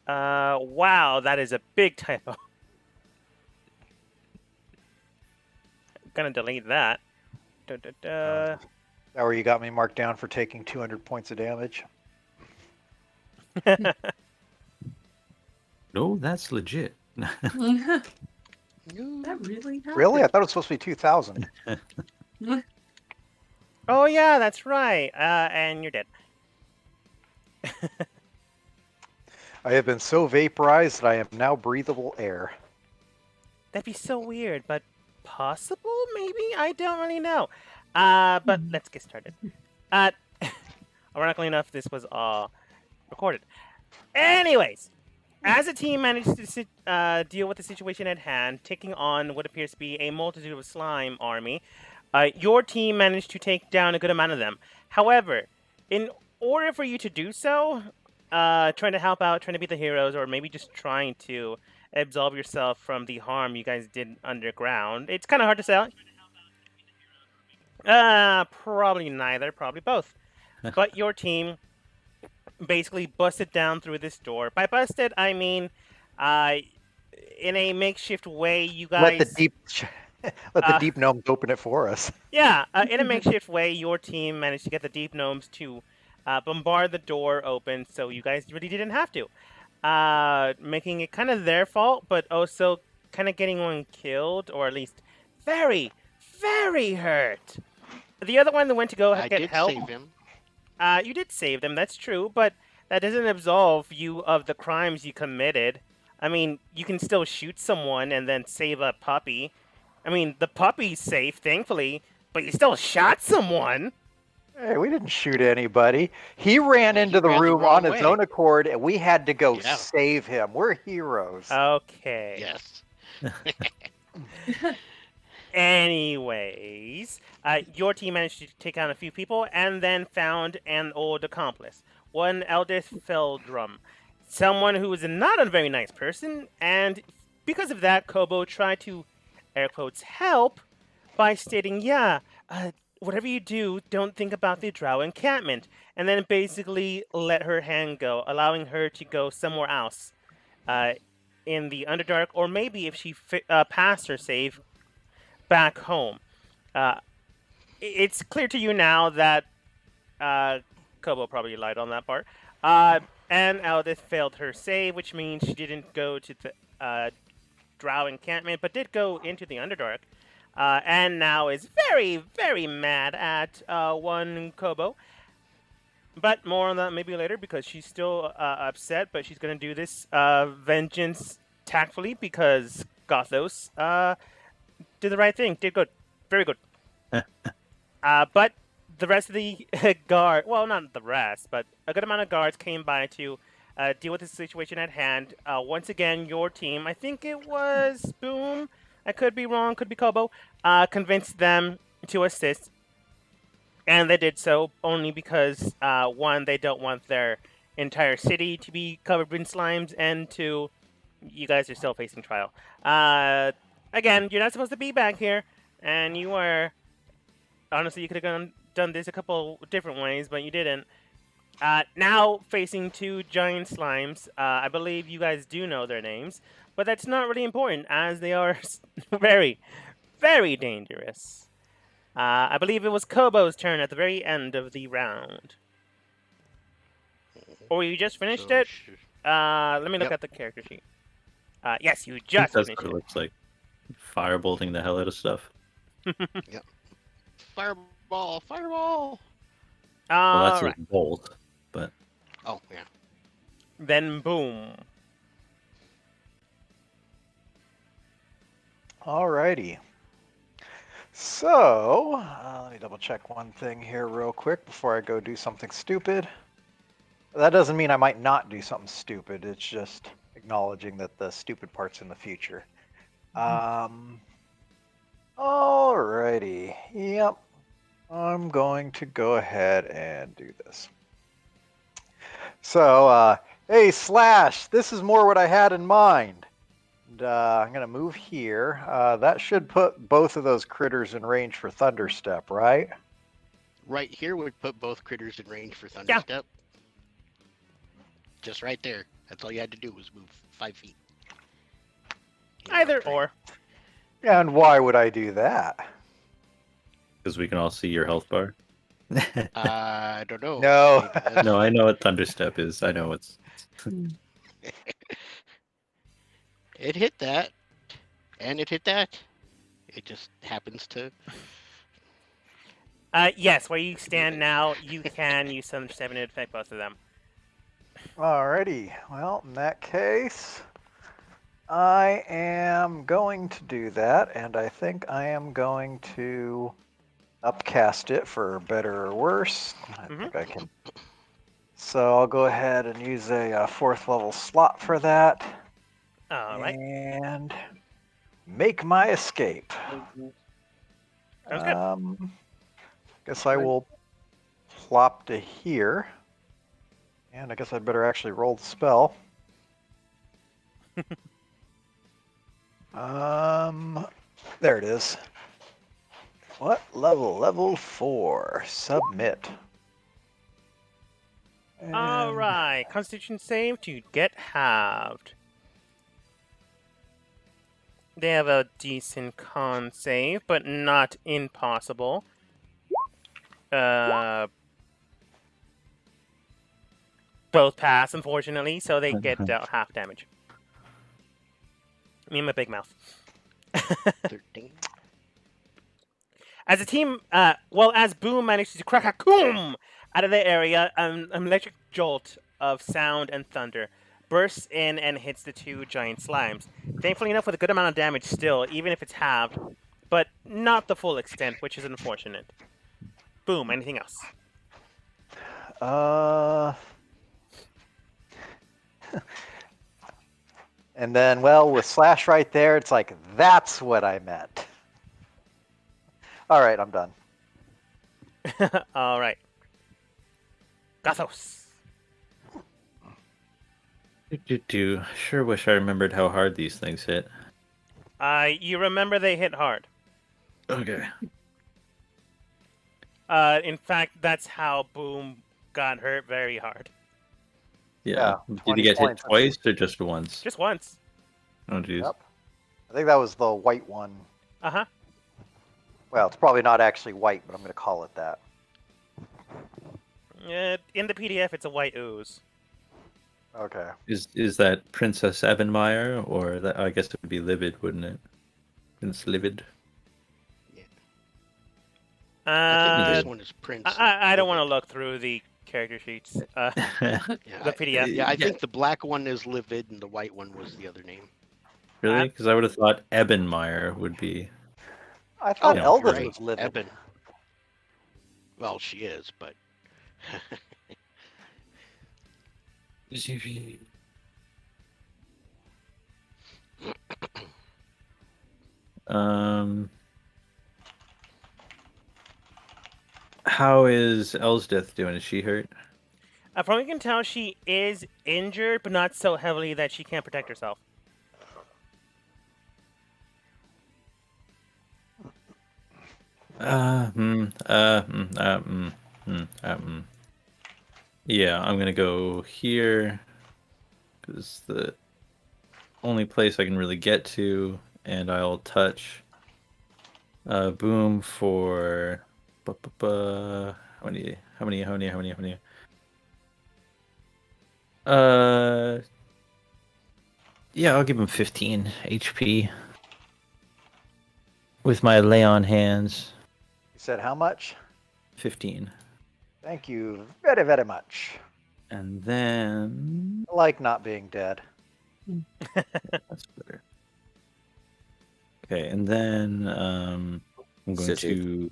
Wow, that is a big typo. Gonna delete that. Da, da, da. That where you got me marked down for taking 200 points of damage. No, that's legit. That really happened. Really? I thought it was supposed to be 2,000. Oh yeah, that's right. And you're dead. I have been so vaporized that I am now breathable air. That'd be so weird, but possible? Maybe? I don't really know. But let's get started. Ironically enough, this was all recorded. Anyways, as a team managed to deal with the situation at hand, taking on what appears to be a multitude of slime army, your team managed to take down a good amount of them. However, in order for you to do so, trying to help out, trying to be the heroes, or maybe just trying to absolve yourself from the harm you guys did underground, it's kind of hard to say. Probably neither, probably both. But your team basically busted down through this door. By busted, I mean, uh, in a makeshift way, you Let the guys. deep, let the deep gnomes open it for us. Yeah, in a makeshift way, your team managed to get the deep gnomes to bombard the door open, so you guys really didn't have to. Making it kind of their fault, but also kind of getting one killed, or at least very, very hurt. The other one that went to go I get did help. save him. You did save them, that's true, but that doesn't absolve you of the crimes you committed. I mean, you can still shoot someone and then save a puppy. I mean, the puppy's safe, thankfully, but you still shot someone. Hey, we didn't shoot anybody. He ran Well, into he the ran the room wrong on his way. own accord, and we had to go Yeah. save him. We're heroes. Okay. Yes. Anyways, your team managed to take out a few people and then found an old accomplice, one Eldest Feldrum, someone who is not a very nice person, and because of that, Kobo tried to, air quotes, help by stating, yeah, whatever you do, don't think about the Drow encampment, and then basically let her hand go, allowing her to go somewhere else in the Underdark, or maybe if she passed her save, back home. Uh, it's clear to you now that Kobo probably lied on that part. And Eldith failed her save, which means she didn't go to the Drow encampment, but did go into the Underdark. And now is very, very mad at one Kobo. But more on that maybe later, because she's still upset, but she's going to do this vengeance tactfully, because Gothos did the right thing, did good, very good. But the rest of the guard, well, not the rest, but a good amount of guards came by to deal with the situation at hand. Once again, your team, I think it was Boom, I could be wrong, could be Kobo, convinced them to assist. And they did so only because, one, they don't want their entire city to be covered in slimes, and two, you guys are still facing trial. Again, you're not supposed to be back here, and you are. Honestly, you could have done this a couple different ways, but you didn't. Now facing two giant slimes. I believe you guys do know their names, but that's not really important, as they are very, very dangerous. I believe it was Kobo's turn at the very end of the round. Or you just finished So it? Let me look Yep. at the character sheet. Yes, you I think just that's finished what it it. looks like. Firebolting the hell out of stuff. Fireball, fireball. Well, that's Alright. a bolt, but Oh yeah. Then boom. Alrighty. So, let me double check one thing here real quick before I go do something stupid. That doesn't mean I might not do something stupid. It's just acknowledging that the stupid part's in the future. Alrighty. Yep. I'm going to go ahead and do this. So, hey, Slash, this is more what I had in mind. And, I'm going to move here. That should put both of those critters in range for Thunderstep, right? Right here would put both critters in range for Thunderstep. Just right there. That's all you had to do was move 5 feet. You know, Either try- or. And why would I do that? Because we can all see your health bar. I don't know. No. Maybe that's- No, I know what Thunderstep is. I know what's. It hit that, and it hit that. It just happens to. Yes, where you stand now, you can use Thunderstep and it affect both of them. Alrighty. Well, in that case, I am going to do that, and I think I am going to upcast it for better or worse. I think I can. So I'll go ahead and use a 4th level slot for that. All right. And make my escape. Sounds good. Guess I will plop to here. And I guess I'd better actually roll the spell. There it is. What level? Level 4. Submit. All And right. Constitution save to get halved. They have a decent con save, but not impossible. Both pass, unfortunately, so they get dealt half damage. Me and my big mouth. 13. As a team, as Boom manages to crack a coom out of the area, an electric jolt of sound and thunder bursts in and hits the two giant slimes. Thankfully enough, with a good amount of damage still, even if it's halved, but not the full extent, which is unfortunate. Boom. Anything else? And then, well, with slash right there, it's like, that's what I meant. All right, I'm done. All right. Gothos. Sure wish I remembered how hard these things hit. You remember they hit hard. Okay. In fact, that's how Boom got hurt very hard. Yeah. Did 20 he get hit points. twice or just once? Just once. Oh, jeez. Yep. I think that was the white one. Uh-huh. Well, it's probably not actually white, but I'm going to call it that. In the PDF, it's a white ooze. Okay. Is that Princess Evenmeyer, or that? I guess it would be Livid, wouldn't it? Prince Livid. I think Uh, this one is Prince. I don't want to look through the character sheets. Yeah, The PDF. I think the black one is Livid, and the white one was the other name. Really? Because I would have thought Ebenmeyer would be. I thought Yeah, Eldon Right, was living. Eben. Well, she is, but How is Elsdith doing? Is she hurt? From what you can tell, she is injured, but not so heavily that she can't protect herself. Yeah, I'm gonna go here because the only place I can really get to, and I'll touch Boom for how many? Yeah, I'll give him 15 HP with my lay on hands. You said how much? 15. Thank you very, very much. And then I like not being dead. that's better. Okay, and then I'm going City. to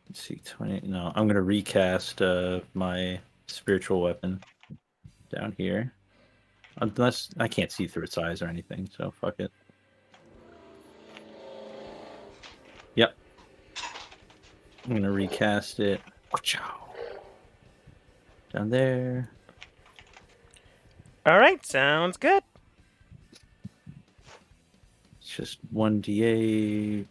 let's see 20. No, I'm going to recast my spiritual weapon down here. Unless I can't see through its eyes or anything, so fuck it. Yep. I'm going to recast it. Down there. All right, sounds good. It's just 1d8.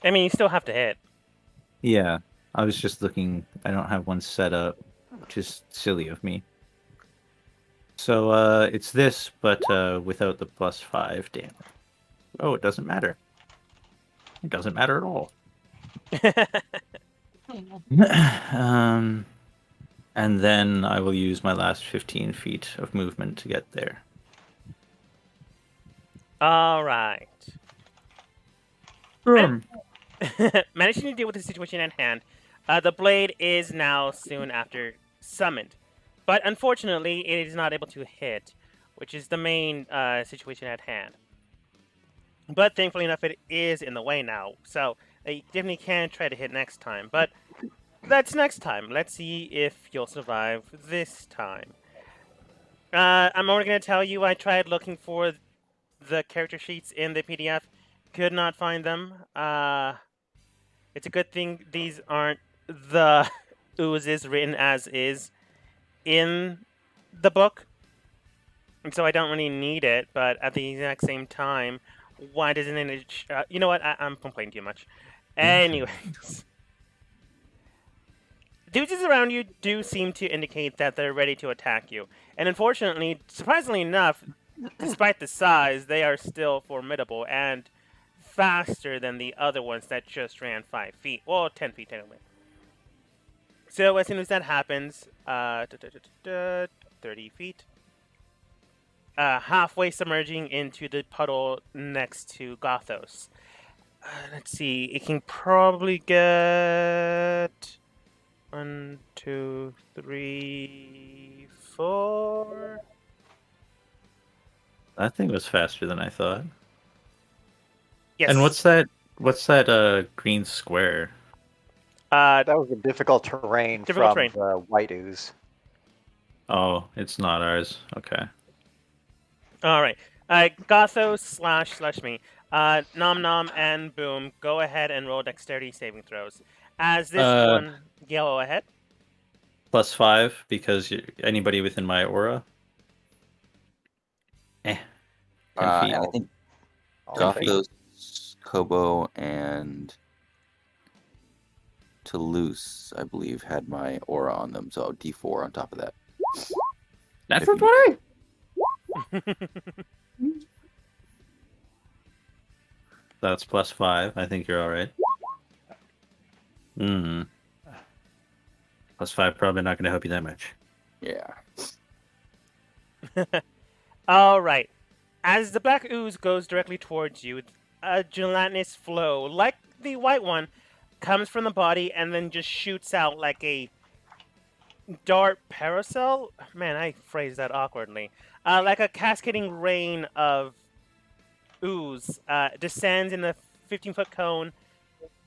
I mean, you still have to hit. Yeah, I was just looking. I don't have one set up. which is silly of me. So it's this, but without the +5 damage. Oh, it doesn't matter. It doesn't matter at all. And then I will use my last 15 feet of movement to get there. All right. Managing to deal with the situation at hand, the blade is now soon after summoned. But unfortunately, it is not able to hit, which is the main situation at hand. But thankfully enough, it is in the way now. So you definitely can try to hit next time. But that's next time. Let's see if you'll survive this time. I'm only going to tell you I tried looking for the character sheets in the PDF. Could not find them. It's a good thing these aren't the oozes written as is in the book. And so I don't really need it, but at the exact same time, why doesn't it... you know what? I'm complaining too much. Anyways. The oozes around you do seem to indicate that they're ready to attack you. And unfortunately, surprisingly enough, despite the size, they are still formidable and faster than the other ones that just ran 5 feet. Well, 10 feet technically. So as soon as that happens, 30 feet. Halfway submerging into the puddle next to Gothos. Let's see, it can probably get 1, 2, 3, 4. That thing was faster than I thought. Yes. And what's that green square? That was a difficult terrain Difficult from terrain. the white ooze. Oh, it's not ours. Okay. All right. Gothos / me. Nom Nom and Boom, go ahead and roll dexterity saving throws. As this one, yellow ahead. +5 because anybody within my aura. 10 feet. And I think I'll take it. Gothos, Kobo, and Toulouse, I believe, had my aura on them, so D4 on top of that. Natural If you- 20. That's +5. I think you're all right. +5 probably not going to help you that much. Yeah. All right. As the black ooze goes directly towards you, a gelatinous flow, like the white one, comes from the body and then just shoots out like a dart parasol. Man, I phrased that awkwardly. Like a cascading rain of ooze descends in a 15-foot cone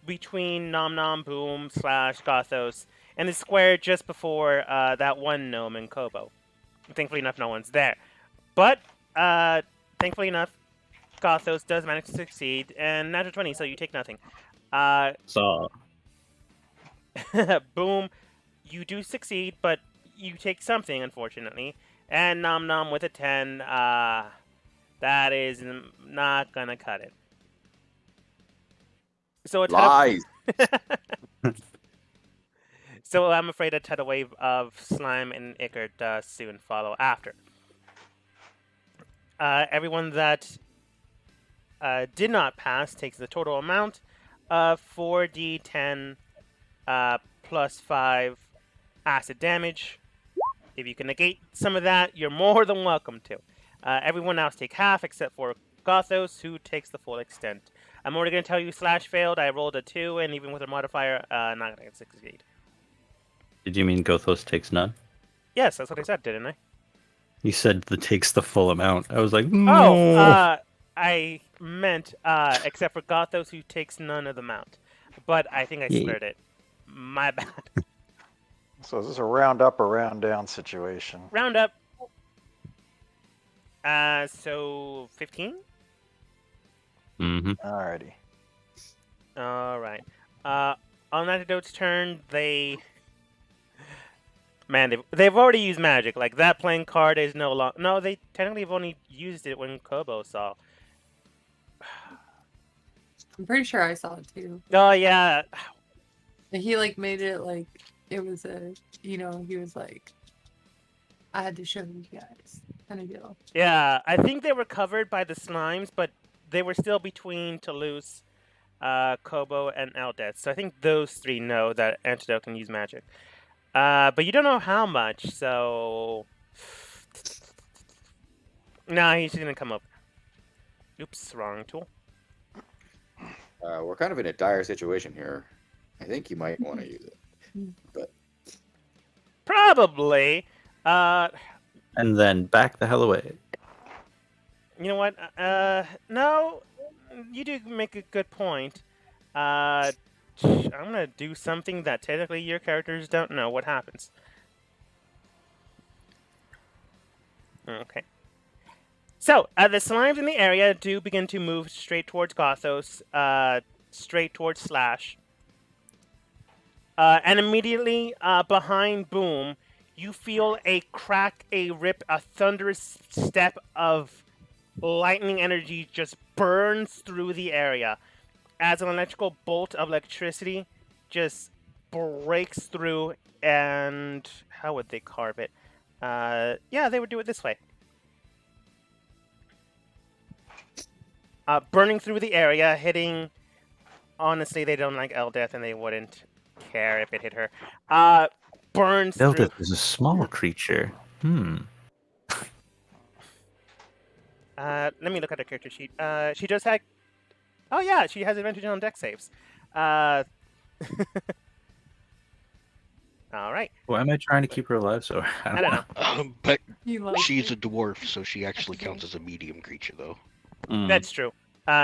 between Nom Nom Boom / Gothos and the square just before that one gnome in Kobo. Thankfully enough, no one's there. But thankfully enough, Gothos does manage to succeed, and natural 20, so you take nothing. So Boom, you do succeed, but you take something, unfortunately. And Nom Nom with a 10, that is not gonna cut it. So a tidal... Lies! So I'm afraid a tidal wave of slime and ichor does soon follow after. Everyone that did not pass takes the total amount of 4d10 plus 5 acid damage. If you can negate some of that, you're more than welcome to. Everyone else take half except for Gothos, who takes the full extent. I'm already going to tell you slash failed. I rolled a 2, and even with a modifier, not going to succeed. did you mean Gothos takes none? Yes, that's what I said, didn't I? You said the takes the full amount. I was like, Oh, no. I meant except for Gothos, who takes none of the amount. But I think I Yeah. slurred it. My bad. So is this a round up or round down situation? Round up. So 15? Mm-hmm. Alrighty. All right. On Antidote's turn, man, they've already used magic. Like that playing card is no longer. No, they technically have only used it when Kobo saw. I'm pretty sure I saw it too. Oh yeah. And he like made it like it was he was like, I had to show you guys kind of deal. Yeah, I think they were covered by the slimes, but they were still between Toulouse, Kobo, and Eldeth. So I think those three know that Antidote can use magic. But you don't know how much, so... Nah, he's gonna come up. Oops, wrong tool. We're kind of in a dire situation here. I think you might want to use it. But Probably. And then back the hell away. You know what? No, you do make a good point. I'm gonna do something that technically your characters don't know what happens. Okay. So, the slimes in the area do begin to move straight towards Gothos, straight towards Slash. And immediately behind Boom, you feel a crack, a rip, a thunderous step of lightning energy just burns through the area as an electrical bolt of electricity just breaks through. And how would they carve it? Yeah, they would do it this way. Burning through the area, hitting... Honestly, they don't like Eldeth, and they wouldn't care if it hit her. Burns through... Eldeth is a small creature. Let me look at her character sheet. She does have... Oh, yeah, she has advantage on dex saves. All right. Why am I trying to keep her alive? So I don't know. But You like she's it? a dwarf, so she actually counts as a medium creature, though. That's true.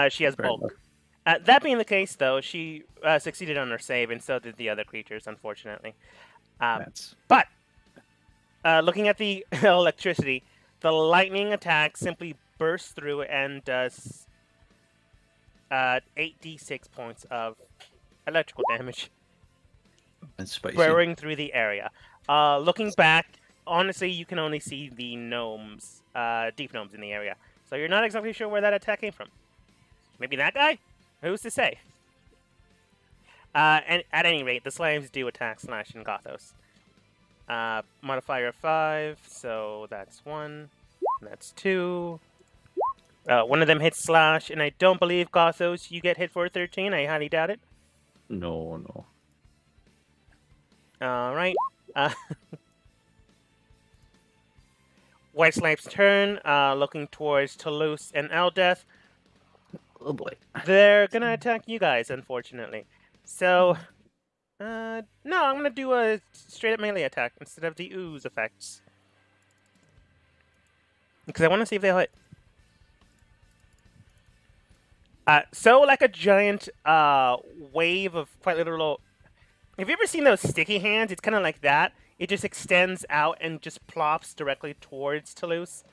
She has Fair bulk. That being the case, though, she succeeded on her save, and so did the other creatures, unfortunately. That's... But, looking at the electricity, the lightning attack simply bursts through and does 8d6 points of electrical damage, That's spicy. burrowing through the area. Looking back, honestly, you can only see the gnomes, deep gnomes in the area. So you're not exactly sure where that attack came from. Maybe that guy? Who's to say? And at any rate, the slimes do attack Slash and Gothos. Modifier of 5, so that's 1. That's 2. One of them hits Slash, and I don't believe Gothos, you get hit for 13. I highly doubt it. No. Alright. White Slime's turn, looking towards Toulouse and Eldeth. Oh boy. They're gonna attack you guys, unfortunately. So, no, I'm gonna do a straight-up melee attack instead of the ooze effects. Because I want to see if they'll hit. So like a giant wave of quite literal... Have you ever seen those sticky hands? It's kind of like that. It just extends out and just plops directly towards Toulouse.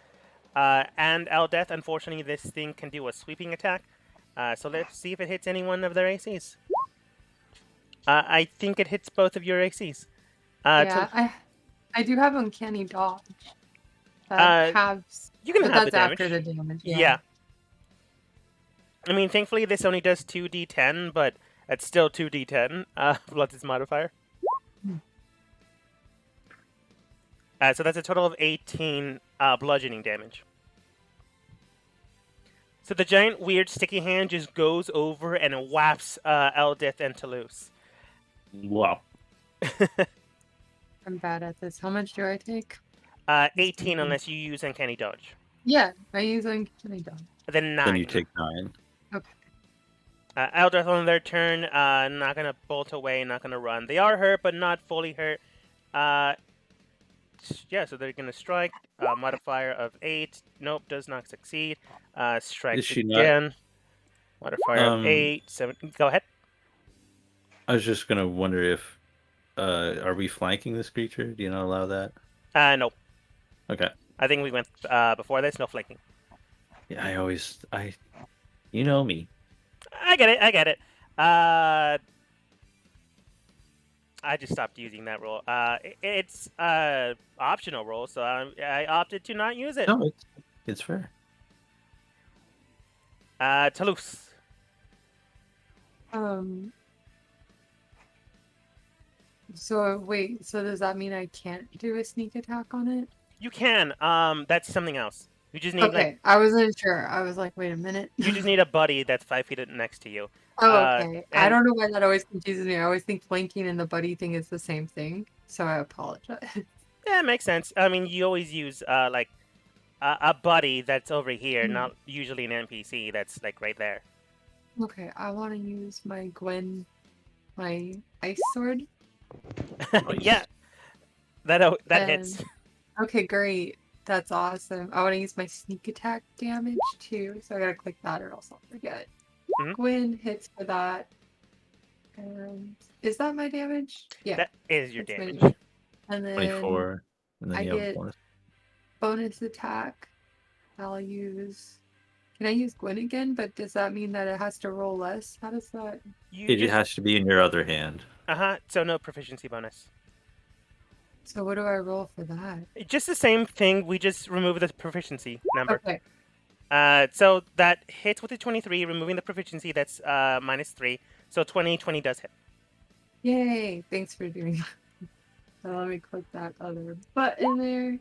And Eldeth, unfortunately, this thing can do a sweeping attack. So let's see if it hits any one of their ACs. I think it hits both of your ACs. Yeah, I do have uncanny dodge. That has, you can but have the that's damage. after the damage. Yeah. I mean, thankfully, this only does 2d10, but it's still 2d10 plus its modifier. So that's a total of 18 bludgeoning damage. So the giant, weird, sticky hand just goes over and whaps Eldith and Toulouse. Wow. I'm bad at this. How much do I take? 18 unless you use Uncanny Dodge. Yeah, I use uncanny dodge. Then 9. Then you take 9. Okay. Eldith on their turn, not going to bolt away, not going to run. They are hurt, but not fully hurt. Yeah, so they're going to strike. Modifier of 8. Nope, does not succeed. Strike Is she not- again. Modifier of 8. 7. Go ahead. I was just gonna wonder if are we flanking this creature? Do you not allow that? Nope. Okay. I think we went before this. No flanking. Yeah, you know me. I get it. I just stopped using that roll. It's optional roll, so I opted to not use it. No, it's fair. Um. So wait, so does that mean I can't do a sneak attack on it? You can. That's something else. You just need Okay, I wasn't sure. I was like, wait a minute. you just need a buddy that's 5 feet next to you. Oh, okay. I And don't know why that always confuses me. I always think flanking and the buddy thing is the same thing, so I apologize. yeah, it makes sense. I mean, you always use like a buddy that's over here, not usually an NPC that's like right there. Okay, I want to use my my ice sword. Yeah, that hits. Okay, great. That's awesome. I want to use my sneak attack damage too, so I gotta click that or else I'll forget. Gwyn hits for that. And is that my damage? Yeah. That is your that's my damage. And then 24, and then I you have get bonus. bonus attack. I'll use. Can I use Gwyn again? But does that mean that it has to roll less? How does that? It has to be in your other hand. So no proficiency bonus. So what do I roll for that? Just the same thing. We just remove the proficiency number. Okay. So that hits with a 23, removing the proficiency. That's -3. So 20 does hit. Yay! Thanks for doing that. So let me click that other button there.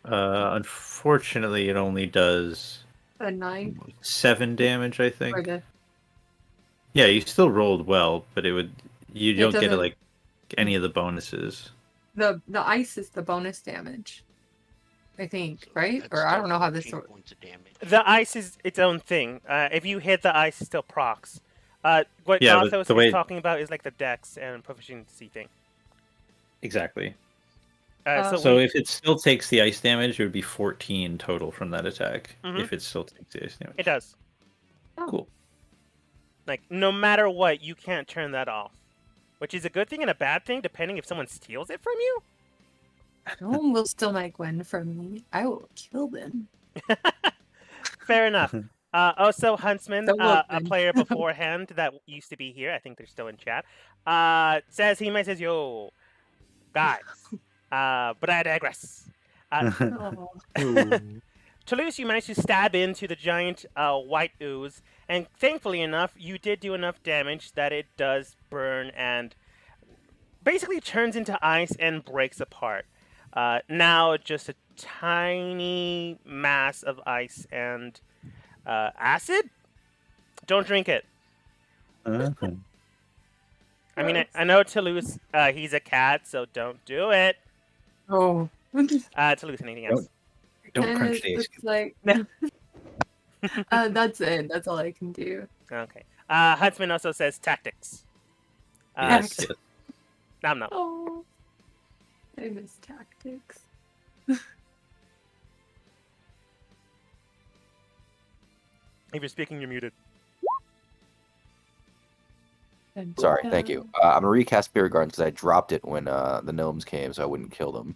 Unfortunately, it only does A 9. 7 damage, I Or think. the Yeah, you still rolled well, but you don't get doesn't- like any of the bonuses. the ice is the bonus damage. I think, So right? that's Or I don't know how this 14 works. points of damage. The ice is its own thing. If you hit the ice, it still procs. What Yeah, but Gothos the way- is talking about is like the dex and proficiency thing. Exactly. So So we- if it still takes the ice damage, it would be 14 total from that attack. Mhm. If it still takes the ice damage. it does. Cool. Like no matter what, you can't turn that off, which is a good thing and a bad thing depending if someone steals it from you. No one will steal my Gwen from me. I will kill them. Fair enough. Also, Huntsman, The a woman. player beforehand that used to be here, I think they're still in chat, says, yo, guys, but I digress. Oh. Toulouse, you managed to stab into the giant white ooze, and thankfully enough, you did do enough damage that it does burn and basically turns into ice and breaks apart. Now just a tiny mass of ice and acid. Don't drink it. I mean, I know Toulouse, he's a cat, so don't do it. Oh. Toulouse, anything else? Don't crunch the ice It's like no. That's it. That's all I can do. Okay. Huntsman also says tactics. Yes, yes. Nom nom. Oh, I miss tactics. If you're speaking, you're muted. Sorry, thank you. I'm gonna recast Spirit Guardian because I dropped it when the gnomes came, so I wouldn't kill them.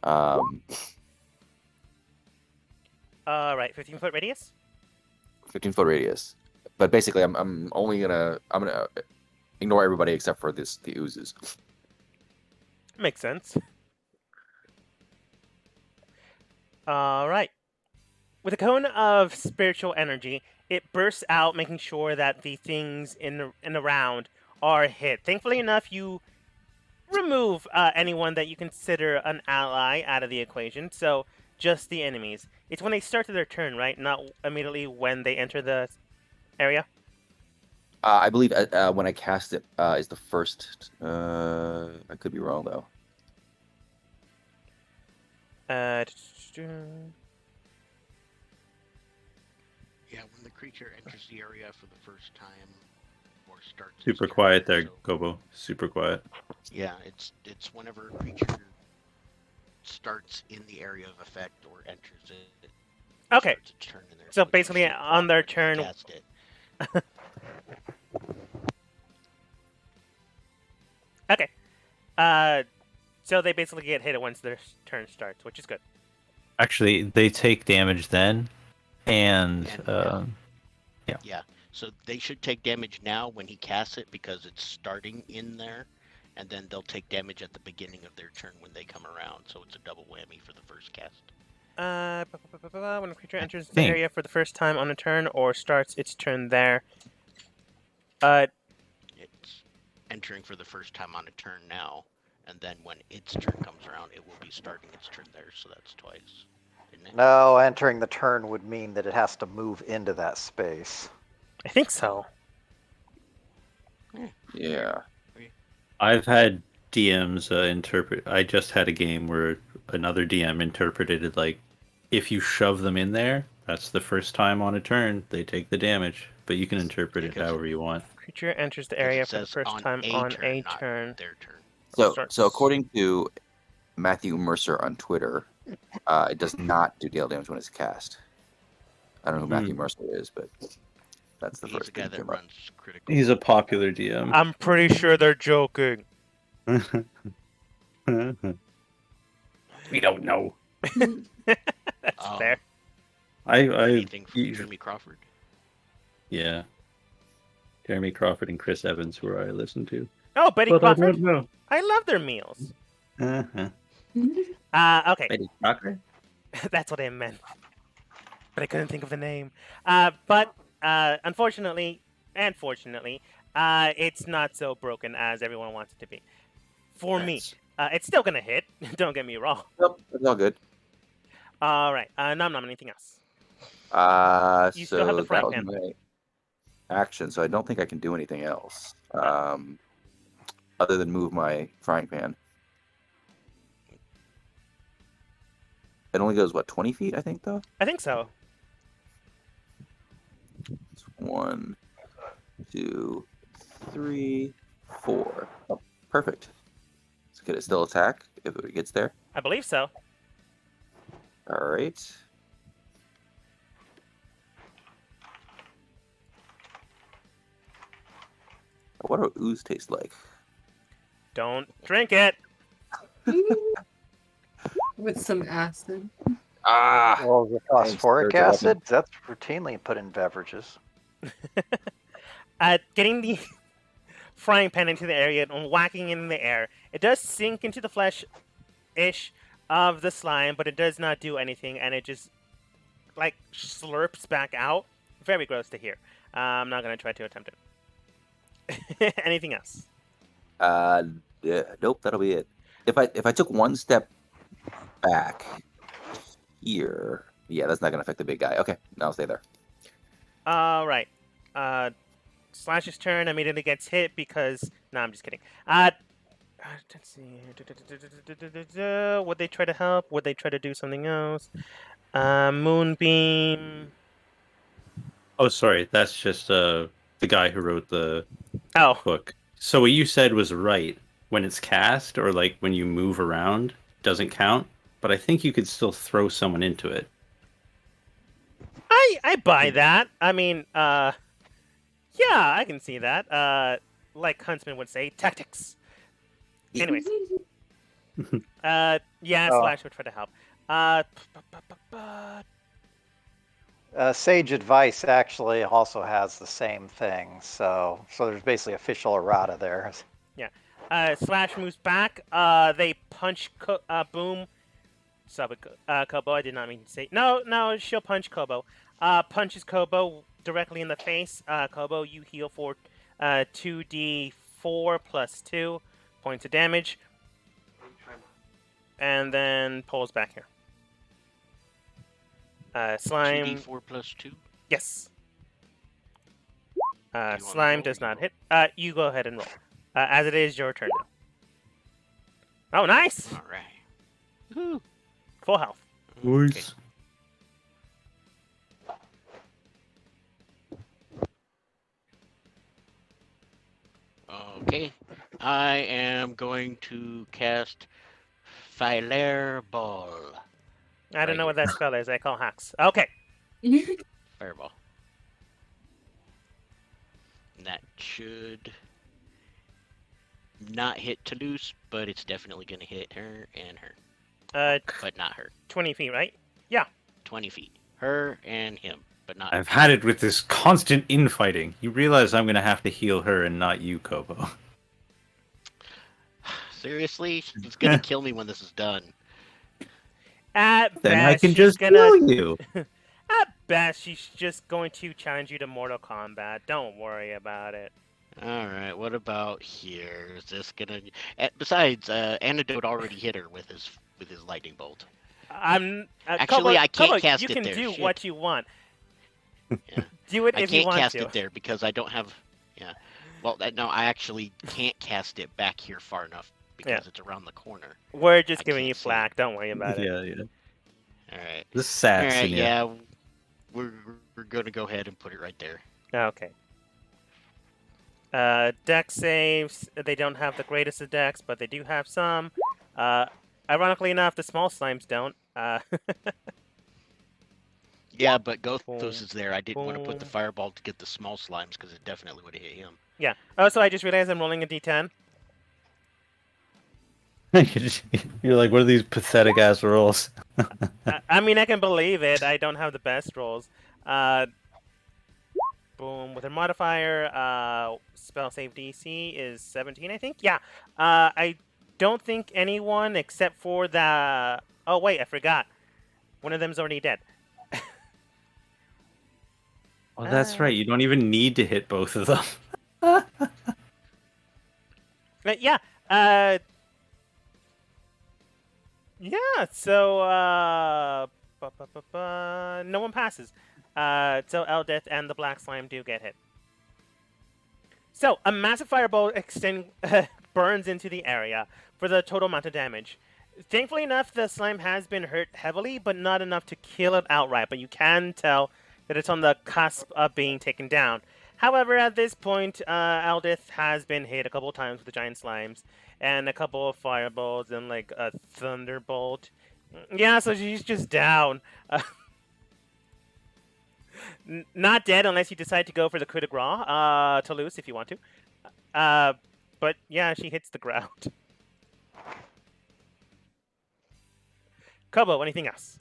All right, 15-foot radius. 15-foot radius. But basically, I'm gonna ignore everybody except for the oozes. Makes sense. All right. With a cone of spiritual energy, it bursts out, making sure that the things in and around are hit. Thankfully enough, you remove anyone that you consider an ally out of the equation, so just the enemies. It's when they start their turn, right? Not immediately when they enter the area? I believe when I cast it is the first. I could be wrong though. Yeah, when the creature enters the area for the first time or starts. its Super turn, quiet there, so- Gobo. Super quiet. Yeah, it's whenever a creature starts in the area of effect or enters it. Okay. starts its turn in there, So it's basically, super on their quiet when turn- you cast it. Okay. So they basically get hit once their turn starts, which is good. Actually, they take damage then, and Yeah, so they should take damage now when he casts it because it's starting in there, and then they'll take damage at the beginning of their turn when they come around. So it's a double whammy for the first cast. When a creature enters the think- area for the first time on a turn or starts its turn there. It's entering for the first time on a turn now, and then when its turn comes around, it will be starting its turn there. So that's twice, isn't it? No, entering the turn would mean that it has to move into that space. I think so. Yeah. I've had DMs interpret. I just had a game where another DM interpreted it like, if you shove them in there, that's the first time on a turn they take the damage. But you can interpret it however you want. Creature enters the 'Cause area it for the says first time on a not turn. their turn. So according to Matthew Mercer on Twitter, it does not do deal damage when it's cast. I don't know who Matthew Mercer is, but that's the He's first the guy thing that that came up. runs critical. He's a popular DM. I'm pretty sure they're joking. We don't know. That's fair. Anything from Jeremy Crawford? Yeah. Jeremy Crawford and Chris Evans, who I listen to. Oh, Betty But Crawford. I don't know. I love their meals. Uh-huh. Okay. Betty Crocker? That's what I meant. But I couldn't think of the name. But unfortunately, and fortunately, it's not so broken as everyone wants it to be. For me, it's still gonna hit. Don't get me wrong. Nope, it's all good. All right. Nom anything else? You So still have the frying that was pan. my action, so I don't think I can do anything else. Other than move my frying pan. It only goes, what, 20 feet, I think, though? I think so. It's 1, 2, 3, 4. Oh, perfect. So could it still attack if it gets there? I believe so. All right. What do ooze taste like? Don't drink it. With some acid. Ah! Well, the Thanks, phosphoric Dirk, acid, that's routinely put in beverages. Getting the frying pan into the area and whacking it in the air. It does sink into the flesh-ish of the slime, but it does not do anything, and it just, like, slurps back out. Very gross to hear. I'm not going to try to attempt it. Anything else? Yeah, nope, that'll be it. If I took one step back here, yeah, that's not gonna affect the big guy. Okay, I'll stay there. All right. Slash's turn immediately gets hit because... No, I'm just kidding. Let's see. Would they try to help? Would they try to do something else? Moonbeam. Oh, sorry. That's just the guy who wrote the book. Oh. So what you said was right. When it's cast, or like when you move around, doesn't count. But I think you could still throw someone into it. I buy that. I mean, yeah, I can see that. Like Huntsman would say, tactics. Anyways. Yeah, Slash would try to help. Sage Advice actually also has the same thing, so there's basically official errata there. Yeah. Slash moves back. They punch Boom. Kobo. I did not mean to say. No, she'll punch Kobo. Punches Kobo directly in the face. Kobo, you heal for 2d4 plus 2 points of damage. And then pulls back here. Slime. 2d4 plus 2? Yes. Slime does not hit. You go ahead and roll. As it is your turn now. Oh, nice! All right. Woo. Full health. Nice. Okay. I am going to cast Fireball. I don't know what that spell is. I call hacks. Okay. Fireball. And that should not hit Toulouse, but it's definitely going to hit her and her. But not her. 20 feet, right? Yeah. 20 feet. Her and him, but not I've had it with this constant infighting. You realize I'm going to have to heal her and not you, Kobo. Seriously? It's going to kill me when this is done. At Then best, I can she's just gonna... kill you. At best, she's just going to challenge you to Mortal Kombat. Don't worry about it. All right. What about here? Is this gonna? Besides, Antidote already hit her with his lightning bolt. I'm Actually, I can't Kobo, you cast it can there. do Shit. what you want. Yeah. Do it I if you can't want cast to. it there because I don't have. Yeah. Well, no, I actually can't cast it back here far enough Yeah. because it's around the corner. We're just I giving you can't see it. flack. Don't worry about it. Yeah. All right. This is sad. All right. Yeah. We're gonna go ahead and put it right there. Okay. Dex saves. They don't have the greatest of decks, but they do have some. Ironically enough, the small slimes don't. Yeah, but Gothos Boom, is there. I didn't want to put the boom. fireball to get the small slimes because it definitely would have hit him. Yeah. Oh, so I just realized I'm rolling a d10. You're like, what are these pathetic ass rolls? I mean, I can believe it. I don't have the best rolls. Boom. With a modifier, spell save DC is 17, I think. Yeah. I don't think anyone except for the... Oh, wait, I forgot. One of them's already dead. Oh, that's right. You don't even need to hit both of them. Yeah. Yeah, so no one passes. So Eldith and the black slime do get hit. So a massive fireball burns into the area for the total amount of damage. Thankfully enough, the slime has been hurt heavily, but not enough to kill it outright. But you can tell that it's on the cusp of being taken down. However, at this point, Eldith has been hit a couple times with the giant slimes, and a couple of fireballs, and like a thunderbolt. Yeah, so she's just down. Not dead unless you decide to go for the coup de grace, Toulouse, if you want to. But yeah, she hits the ground. Kobo, anything else?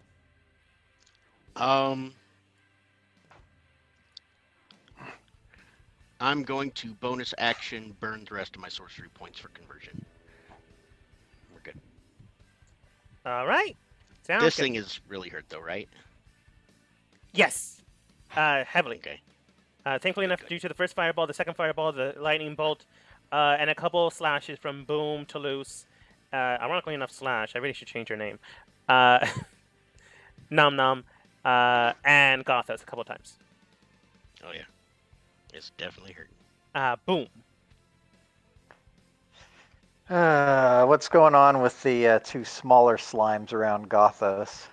I'm going to bonus action burn the rest of my sorcery points for conversion. We're good. All right. Sounds This good. thing is really hurt though, right? Yes. Heavily. Okay. Thankfully enough, due to the first fireball, the second fireball, the lightning bolt, and a couple of slashes from Boom, Toulouse. Ironically enough, Slash. I really should change her name. Nom Nom, and Gothos a couple of times. Oh yeah. It's definitely hurting. Boom. What's going on with the two smaller slimes around Gothos?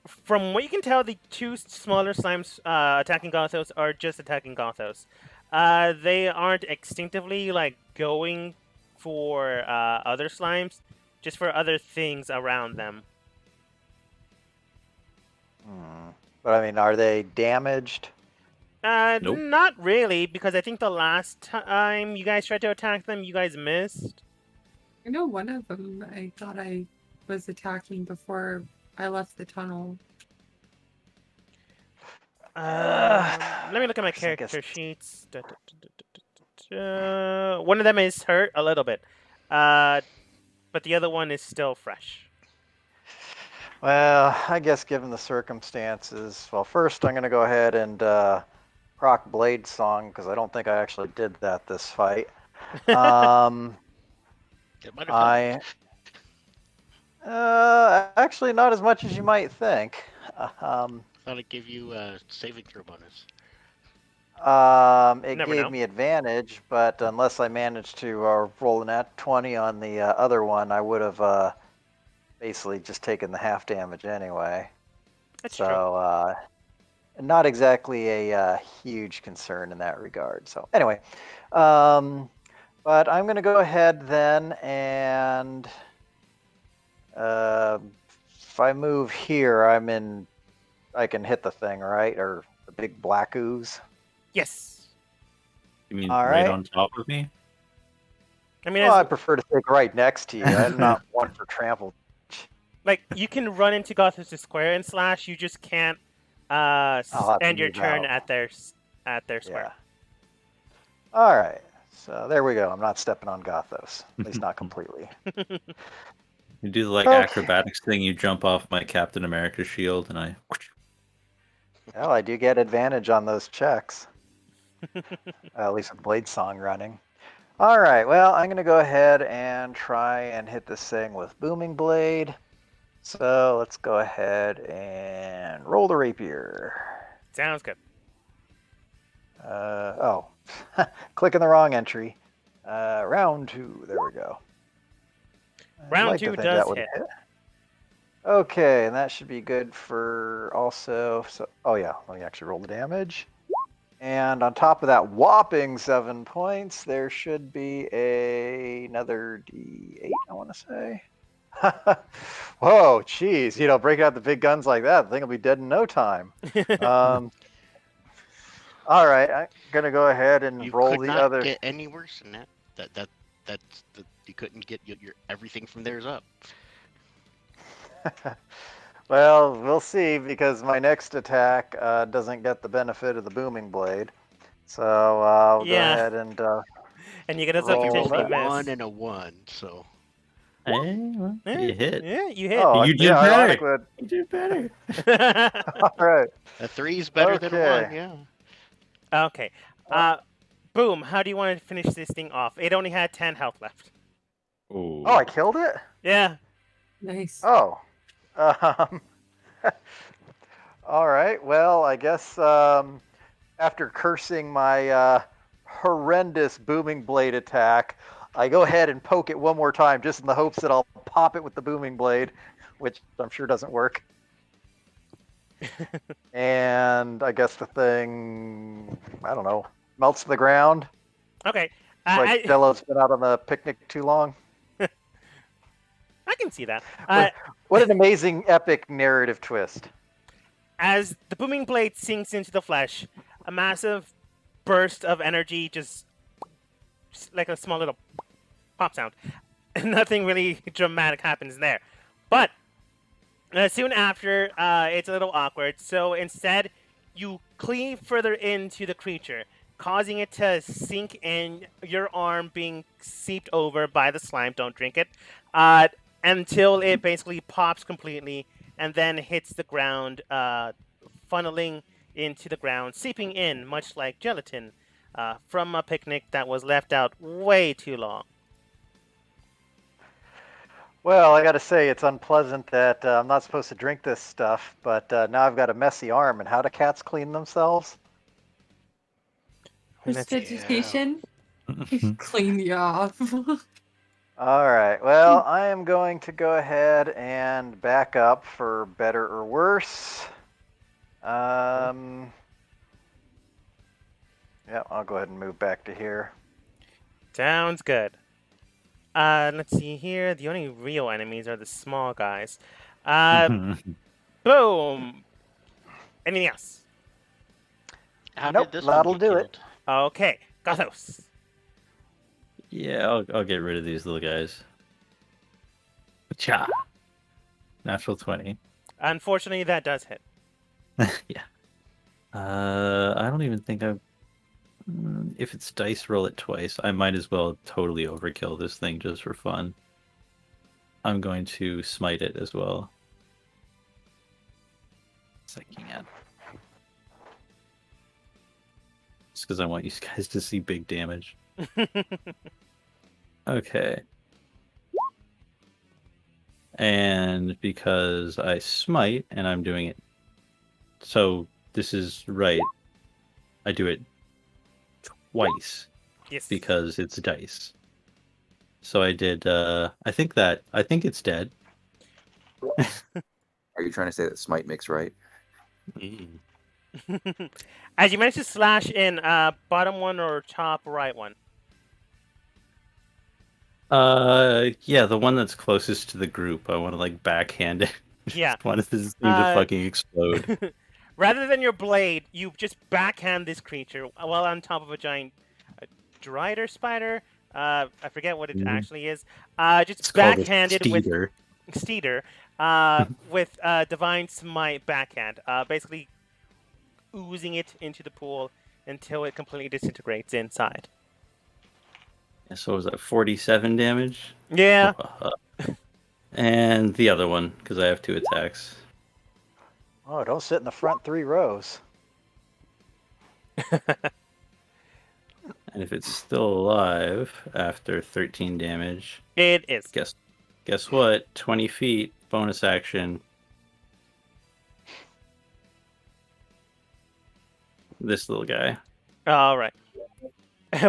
From what you can tell, the two smaller slimes attacking Gothos are just attacking Gothos. They aren't instinctively like going for other slimes, just for other things around them. But I mean, are they damaged? Nope. Not really, because I think the last time you guys tried to attack them, you guys missed. I know one of them I thought I was attacking before I left the tunnel. Let me look at my character sheets. One of them is hurt a little bit, but the other one is still fresh. Well, I guess given the circumstances, well, first I'm going to go ahead and proc Blade Song because I don't think I actually did that this fight. It might have helped. Actually, not as much as you might think. Thought it gave you a saving throw bonus. It Never gave know. me advantage, but unless I managed to roll a nat 20 on the other one, I would have basically just taken the half damage anyway. That's true. So, not exactly a huge concern in that regard. So, anyway, but I'm going to go ahead then and if I move here, I can hit the thing, right? Or the big black ooze. Yes. You mean All right right. on top of me? I mean, Well, I prefer to take right next to you. I'm not one for trample. like you can run into Gothos' square and slash. You just can't have to end your move turn out. at their square. Yeah. All right. So there we go. I'm not stepping on Gothos. At least not completely. You do the like Okay. acrobatics thing. You jump off my Captain America shield, and I. Well, I do get advantage on those checks. At least with Blade Song running. All right, well, I'm going to go ahead and try and hit this thing with Booming Blade. So let's go ahead and roll the rapier. Sounds good. Oh, clicking the wrong entry. Round 2, there we go. Round 2 does hit. Okay, and that should be good for also. So, oh yeah, let me actually roll the damage. And on top of that whopping 7 points, there should be another D8, I want to say. Whoa, jeez. Breaking out the big guns like that, the thing will be dead in no time. All right, I'm going to go ahead and roll the other. You could not get any worse than that. You couldn't get your everything from there's up. Well, we'll see, because my next attack doesn't get the benefit of the Booming Blade. So I'll go ahead and and you get a potentially 1 and a 1, so. Hey, well, you hit. Yeah, you hit. Oh, you did better. You did better. All right. A 3's better than a 1, yeah. Okay. Boom. How do you want to finish this thing off? It only had 10 health left. Ooh. Oh, I killed it? Yeah. Nice. Oh. All right. Well, I guess after cursing my horrendous Booming Blade attack, I go ahead and poke it one more time, just in the hopes that I'll pop it with the Booming Blade, which I'm sure doesn't work. And I guess the thing, I don't know, melts to the ground. Okay. Like Jello's been out on the picnic too long. I can see that. What an amazing, epic narrative twist. As the Booming Blade sinks into the flesh, a massive burst of energy just like a small little pop sound. Nothing really dramatic happens there. But soon after, it's a little awkward. So instead, you cleave further into the creature, causing it to sink in, your arm being seeped over by the slime. Don't drink it. Until it basically pops completely and then hits the ground, funneling into the ground, seeping in, much like gelatin from a picnic that was left out way too long. Well, I got to say, it's unpleasant that I'm not supposed to drink this stuff, but now I've got a messy arm. And how do cats clean themselves? Prestidigitation. Clean you off. All right. Well, I am going to go ahead and back up for better or worse. Yeah, I'll go ahead and move back to here. Sounds good. Let's see here. The only real enemies are the small guys. Boom. Anything else? Nope, that'll do it. Okay, Gothos. Yeah, I'll get rid of these little guys. Cha. Natural 20. Unfortunately, that does hit. Yeah. I don't even think I've... If it's dice, roll it twice. I might as well totally overkill this thing just for fun. I'm going to smite it as well. Yes, I can. Just because I want you guys to see big damage. Okay. And because I smite and I'm doing it, so this is right, I do it twice. Yes. Because it's dice. So I did, I think it's dead. Are you trying to say that smite makes right? As you managed to slash in bottom one or top right one? Yeah, the one that's closest to the group. I want to like backhand it. Yeah. I want this thing to fucking explode. Rather than your blade, you just backhand this creature while on top of a giant drider spider. I forget what it actually is. Just backhanded with Steeder, with Divine Smite backhand. Basically oozing it into the pool until it completely disintegrates inside. So was that 47 damage? Yeah. And the other one, because I have 2 attacks. Oh, don't sit in the front 3 rows. if it's still alive after 13 damage. It is. Guess what? 20 feet, bonus action. This little guy. All right.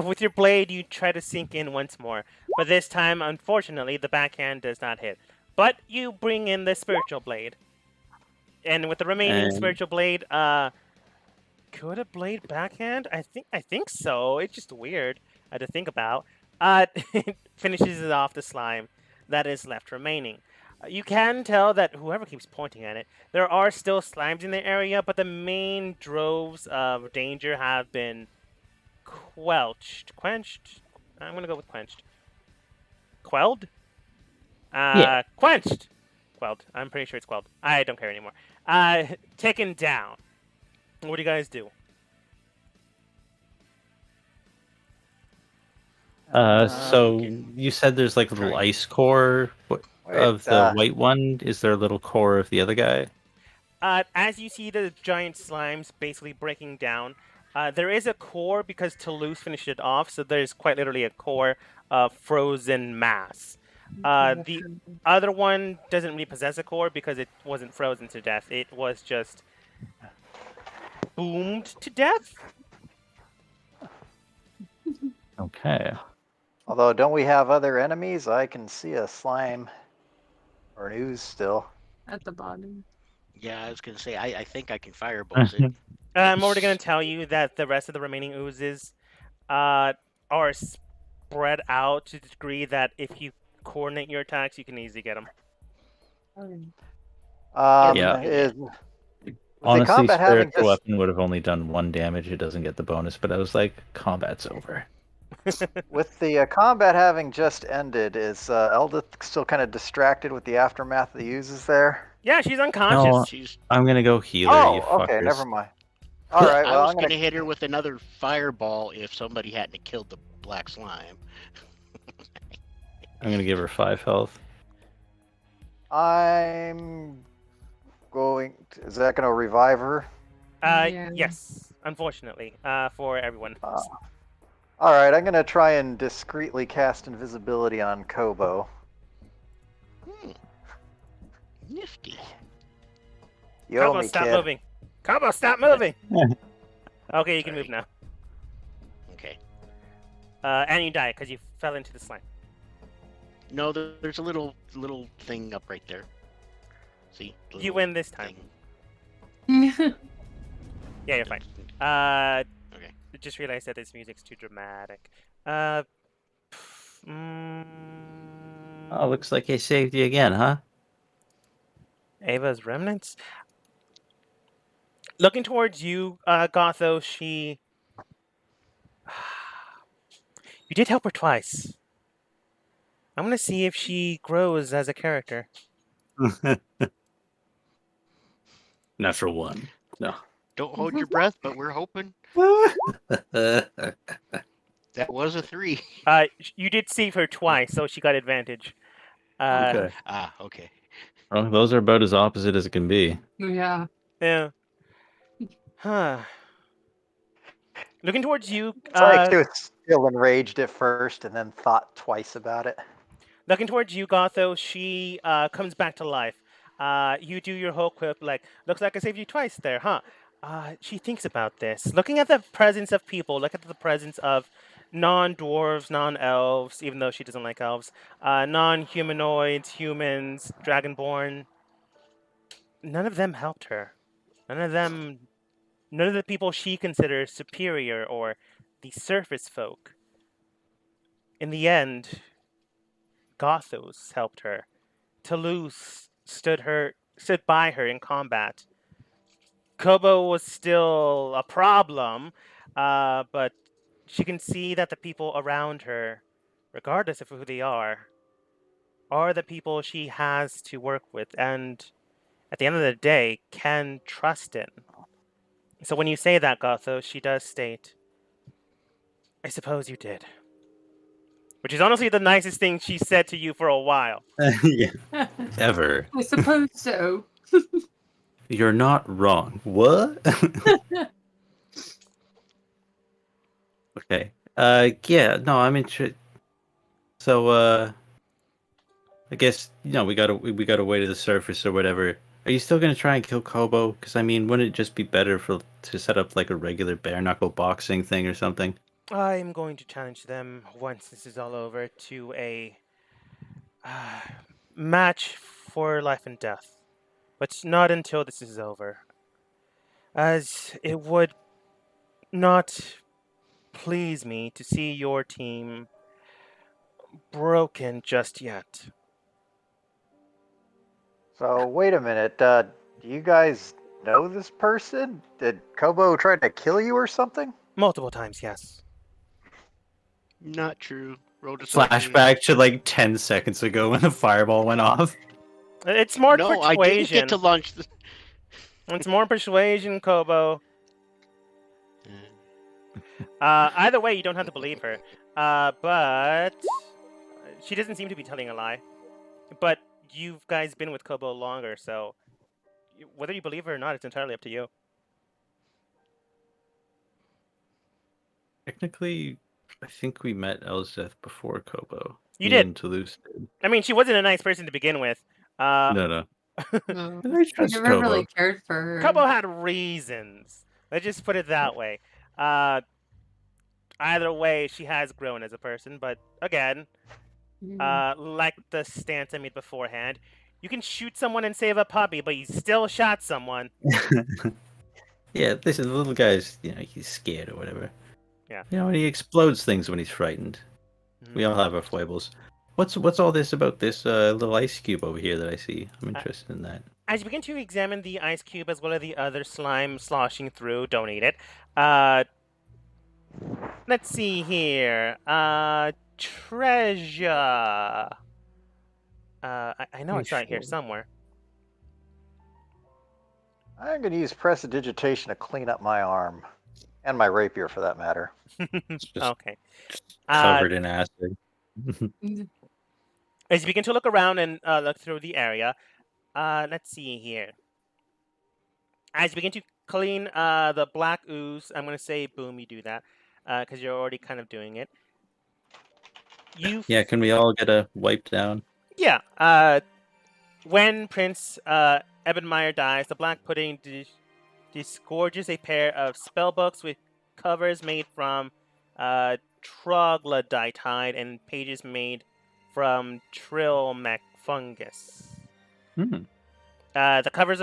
With your blade, you try to sink in once more, but this time, unfortunately, the backhand does not hit. But you bring in the spiritual blade, and with the remaining spiritual blade, could a blade backhand? I think so. It's just weird to think about. It finishes it off the slime that is left remaining. You can tell that whoever keeps pointing at it, there are still slimes in the area, but the main droves of danger have been quenched. I'm gonna go with quenched. Quelled? Yeah. Quenched. Quelled. I'm pretty sure it's quelled. I don't care anymore. Taken down. What do you guys do? So Okay. you said there's like a little ice core of the white one. Is there a little core of the other guy? As you see the giant slimes basically breaking down, there is a core because Toulouse finished it off, so there's quite literally a core of frozen mass. The other one doesn't really possess a core because it wasn't frozen to death. It was just boomed to death. Okay. Although, don't we have other enemies? I can see a slime or an ooze still. At the bottom. Yeah, I was gonna say I think I can firebolt it. I'm already going to tell you that the rest of the remaining oozes are spread out to the degree that if you coordinate your attacks, you can easily get them. Yeah. The Honestly, combat having spiritual just weapon would have only done 1 damage. It doesn't get the bonus, but I was like, combat's over. with the combat having just ended, is Eldith still kind of distracted with the aftermath of the oozes there? Yeah, she's unconscious. No, She's. I'm gonna go healer. Oh, you okay, fuckers. never mind. All right, I well, was I'm gonna gonna hit her with another fireball if somebody hadn't killed the black slime. I'm gonna give her 5 health. I'm going. Is that going to revive her? Yeah. Yes, unfortunately, for everyone. All right, I'm going to try and discreetly cast invisibility on Kobo. Nifty. You owe Combo, me, stop kid. moving. Combo, stop moving. Okay, you can move now. Okay. And you die because you fell into the slime. No, there's a little thing up right there. See? The You little win this time. thing. Yeah, you're fine. Okay. I just realized that this music's too dramatic. Oh, looks like I saved you again, huh? Ava's remnants? Looking towards you, Gotho, she... You did help her twice. I'm gonna see if she grows as a character. Natural 1. No. Don't hold your breath, but we're hoping. That was a 3. You did save her twice, so she got advantage. Okay. Okay. Well, those are about as opposite as it can be. Yeah. Yeah. Huh. Looking towards you, It's like she was still enraged at first and then thought twice about it. looking towards you, Gotho, she comes back to life. You do your whole quip, like, looks like I saved you twice there, huh? She thinks about this. Looking at the presence of people, look at the presence of non-dwarves, non-elves, even though she doesn't like elves, non-humanoids, humans, dragonborn. None of them helped her. None of the people she considers superior or the surface folk. In the end, Gothos helped her. Toulouse stood by her in combat. Kobo was still a problem, but she can see that the people around her, regardless of who they are the people she has to work with and, at the end of the day, can trust in. So when you say that, Gothos, she does state, I suppose you did. Which is honestly the nicest thing she said to you for a while. Yeah. Ever. I suppose so. You're not wrong. What? Okay. Yeah, no, I'm interested. So, I guess we gotta wait to the surface or whatever. Are you still gonna try and kill Kobo? Because I mean, wouldn't it just be better to set up like a regular bare knuckle boxing thing or something? I'm going to challenge them once this is all over to a uh, match for life and death, but not until this is over, as it would not please me to see your team broken just yet. So wait a minute. Do you guys know this person? Did Kobo try to kill you or something? Multiple times, yes. Not true. Roll to Flashback to like 10 seconds ago when the fireball went off. It's more No, I didn't get to persuasion. launch the. It's more persuasion, Kobo. Either way, you don't have to believe her. But she doesn't seem to be telling a lie. But you guys been with Kobo longer, so whether you believe her or not, it's entirely up to you. Technically, I think we met Elsbeth before Kobo. You Me did. and Toulouse did. I mean, she wasn't a nice person to begin with. No. No, I I trust never Kobo. really cared for her. Kobo had reasons. Let's just put it that way. Either way, she has grown as a person, but again, like the stance I made beforehand, you can shoot someone and save a puppy, but you still shot someone. Yeah, listen, the little guy's, he's scared or whatever. Yeah. And he explodes things when he's frightened. We all have our foibles. What's all this about this little ice cube over here that I see? I'm interested in that. As you begin to examine the ice cube as well as the other slime sloshing through, don't eat it. Let's see here. Treasure. I know I saw it here somewhere. I'm going to use prestidigitation to clean up my arm. And my rapier, for that matter. It's just Okay. covered in acid. As you begin to look around and look through the area, let's see here. As you begin to clean the black ooze, I'm going to say, boom, you do that, because you're already kind of doing it. Yeah, can we all get a wipe down? Yeah. When Prince Ebenmeyer dies, the Black Pudding disgorges a pair of spellbooks with covers made from troglodytide and pages made from trilmec fungus. The covers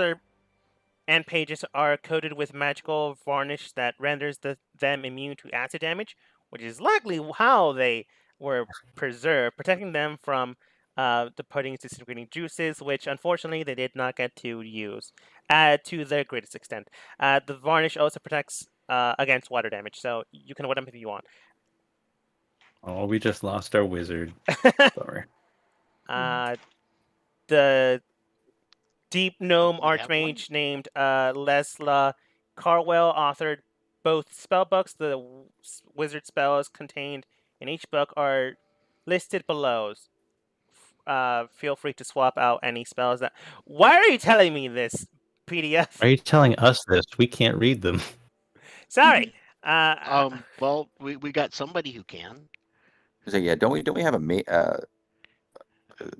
and pages are coated with magical varnish that renders them immune to acid damage, which is likely how they were preserved, protecting them from the pudding's disintegrating juices, which unfortunately they did not get to use to their greatest extent. The varnish also protects against water damage, so you can wet them if you want. Oh, we just lost our wizard. Sorry. The Deep Gnome Archmage named Lesla Carwell authored both spellbooks. The wizard spells contained in each book are listed below. Feel free to swap out any spells that. Why are you telling me this, PDF? Are you telling us this? We can't read them. Sorry. Well, we got somebody who can. So yeah, don't we have a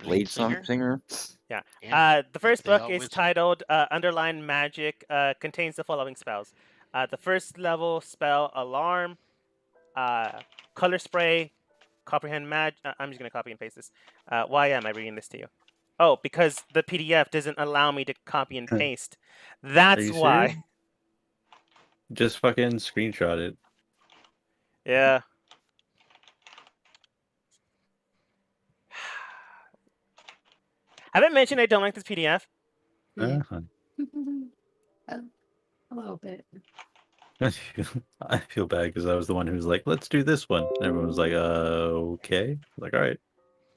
blade singer? Yeah. The first book is titled Underline Magic. Contains the following spells. The first level spell Alarm, Color Spray, Comprehend Mag. I'm just gonna copy and paste this. Why am I reading this to you? Oh, because the PDF doesn't allow me to copy and paste. That's why. Serious? Just fucking screenshot it. Yeah. Haven't mentioned I don't like this PDF. Uh-huh. A little bit. I feel bad because I was the one who was like, let's do this one. And everyone was like, okay. Like, all right.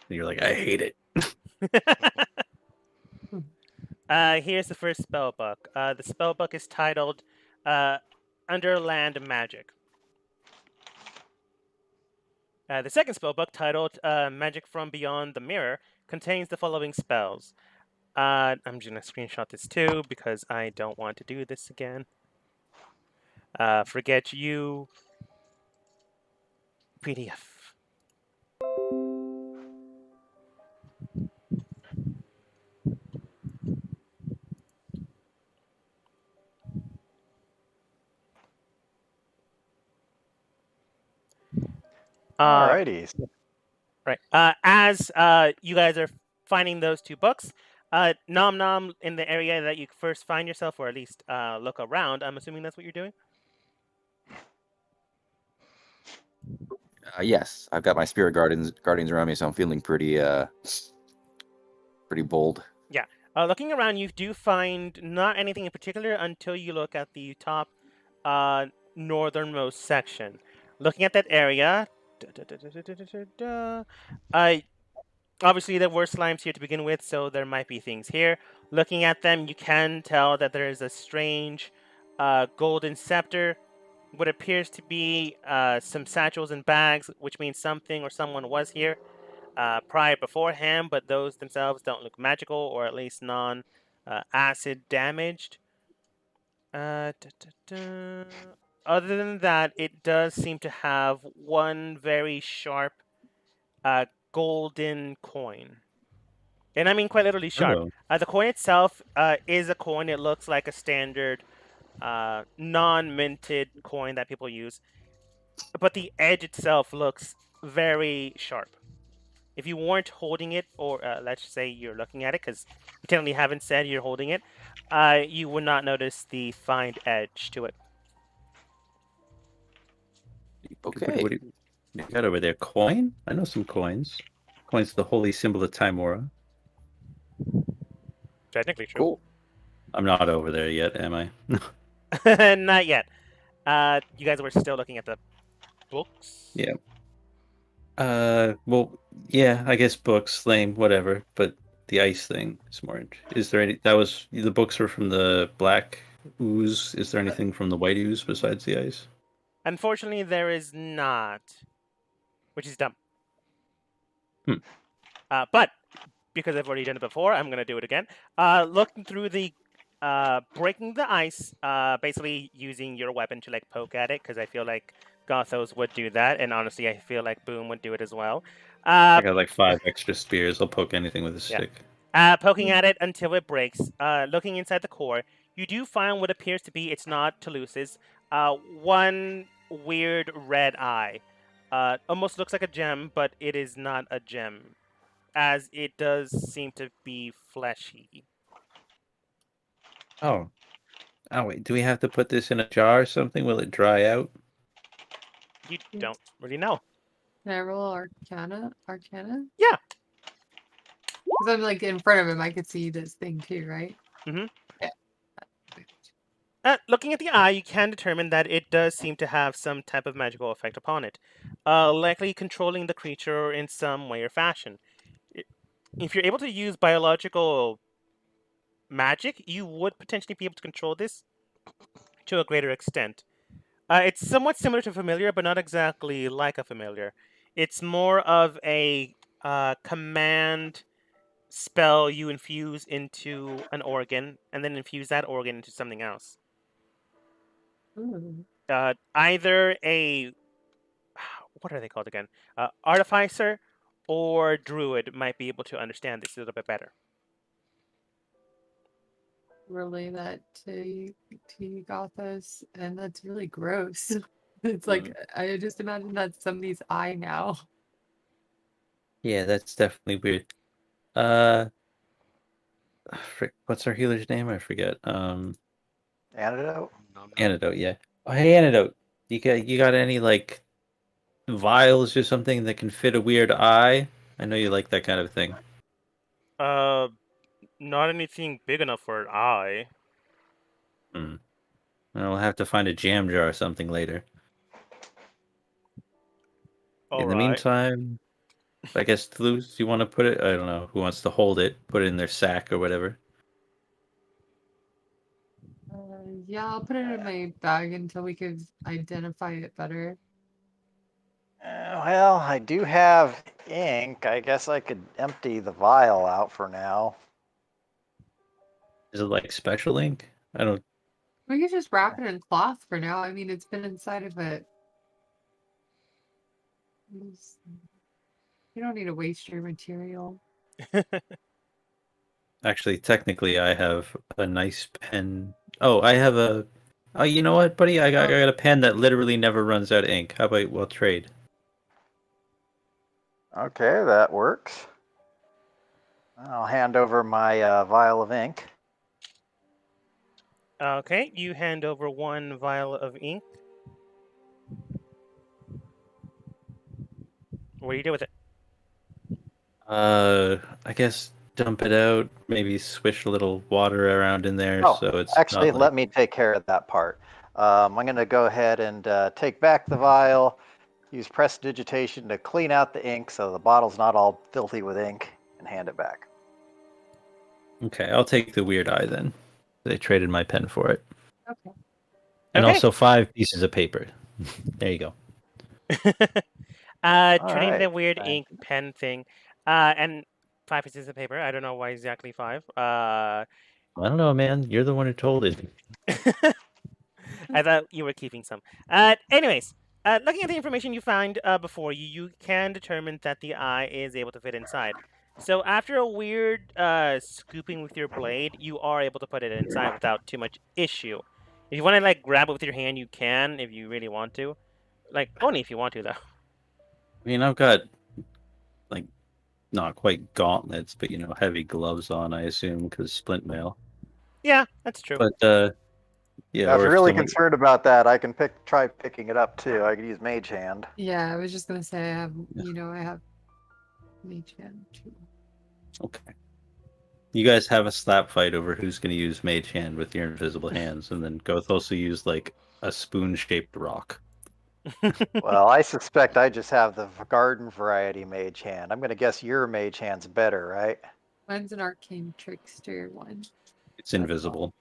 And you're like, I hate it. Here's the first spell book. The spell book is titled Underland Magic. The second spell book, titled Magic from Beyond the Mirror, contains the following spells. I'm just going to screenshot this too because I don't want to do this again. Forget you. PDF. Alrighty. Right. As you guys are finding those two books, Nom Nom in the area that you first find yourself, or at least look around. I'm assuming that's what you're doing. Yes, I've got my spirit guardians around me, so I'm feeling pretty bold. Yeah. Looking around, you do find not anything in particular until you look at the top northernmost section. Looking at that area, obviously there were slimes here to begin with, so there might be things here. Looking at them, you can tell that there is a strange golden scepter, what appears to be some satchels and bags, which means something or someone was here prior beforehand, but those themselves don't look magical, or at least non-acid damaged. Other than that, it does seem to have one very sharp golden coin. And I mean quite literally sharp. Oh. The coin itself is a coin. It looks like a standard non-minted coin that people use. But the edge itself looks very sharp. If you weren't holding it, or let's say you're looking at it, because you technically haven't said you're holding it, you would not notice the fine edge to it. Okay. What do you got over there? Coin? I know some coins. Coin's the holy symbol of Timora. Technically true. Cool. I'm not over there yet, am I? Not yet. You guys were still looking at the books? Yeah. Well, yeah, I guess books, lame, whatever. But the ice thing is more. Is there any? That was the books were from the black ooze. Is there anything from the white ooze besides the ice? Unfortunately, there is not, which is dumb. But because I've already done it before, I'm gonna do it again. Looking through the, breaking the ice, basically using your weapon to like poke at it, because I feel like Gothos would do that, and honestly, I feel like Boom would do it as well. I got like 5 extra spears. I'll poke anything with a stick. Poking at it until it breaks. Looking inside the core, you do find what appears to be, it's not Toulouse's, one weird red eye. Almost looks like a gem, but it is not a gem, as it does seem to be fleshy. Oh. Oh, wait. Do we have to put this in a jar or something? Will it dry out? You don't really know. Can I roll Arcana? Yeah. Because I'm like in front of him, I could see this thing too, right? Mm-hmm. Yeah. Looking at the eye, you can determine that it does seem to have some type of magical effect upon it, likely controlling the creature in some way or fashion. If you're able to use biological magic, you would potentially be able to control this to a greater extent. It's somewhat similar to familiar, but not exactly like a familiar. It's more of a command spell you infuse into an organ, and then infuse that organ into something else. Either a, what are they called again? Artificer or druid might be able to understand this a little bit better. Relay that to Gothos, and that's really gross. It's like I just imagine that's somebody's eye now. Yeah, that's definitely weird. What's our healer's name? I forget. Antidote? Antidote, yeah. Oh, hey, Antidote. You got any like vials or something that can fit a weird eye? I know you like that kind of thing. Not anything big enough for an eye. I'll have to find a jam jar or something later. In the meantime, I guess Toulouse, you want to put it? I don't know who wants to hold it. Put it in their sack or whatever. Yeah, I'll put it in my bag until we could identify it better. Well, I do have ink. I guess I could empty the vial out for now. Is it like special ink? I don't. We could just wrap it in cloth for now. I mean, it's been inside of it. You don't need to waste your material. Actually, technically, I have a nice pen. Oh, I have a. Oh, you know what, buddy? I got a pen that literally never runs out of ink. How about we'll trade? Okay, that works. I'll hand over my vial of ink. Okay, you hand over 1 vial of ink. What do you do with it? I guess dump it out. Maybe swish a little water around in there, Oh, so it's actually, not like... let me take care of that part. I'm going to go ahead and take back the vial, use prestidigitation to clean out the ink so the bottle's not all filthy with ink, and hand it back. Okay, I'll take the weird eye then. They traded my pen for it. Okay. And Okay. also 5 pieces of paper. There you go. Trading the right, weird thank ink pen thing. And 5 pieces of paper. I don't know why exactly 5. I don't know, man. You're the one who told it. I thought you were keeping some. Anyways, looking at the information you find before you, you can determine that the eye is able to fit inside. So after a weird scooping with your blade, you are able to put it inside without too much issue. If you want to like grab it with your hand, you can if you really want to. Like only if you want to though. I mean, I've got like not quite gauntlets, but heavy gloves on, I assume, because splint mail. Yeah, that's true. But yeah, I was or if really someone... concerned about that. I can try picking it up too. I could use Mage Hand. Yeah, I was just gonna say I have, I have Mage Hand too. Okay. You guys have a slap fight over who's going to use Mage Hand with your invisible hands, and then Goth also use like a spoon-shaped rock. Well, I suspect I just have the garden variety Mage Hand. I'm going to guess your Mage Hand's better, right? Mine's an arcane trickster one. It's invisible.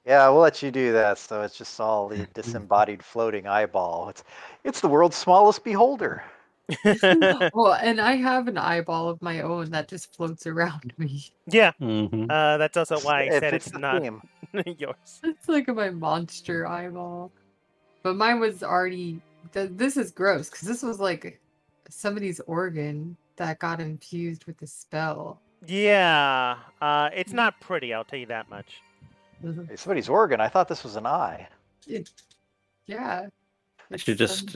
Yeah, we'll let you do that. So it's just all the disembodied floating eyeball. It's the world's smallest beholder. Well, and I have an eyeball of my own that just floats around me. Yeah. Mm-hmm. That's also why I said It's it's the not theme. yours. It's like my monster eyeball. But mine was already... This is gross, because this was like somebody's organ that got infused with the spell. Yeah. It's not pretty, I'll tell you that much. Hey, somebody's organ. I thought this was an eye. Yeah. I should just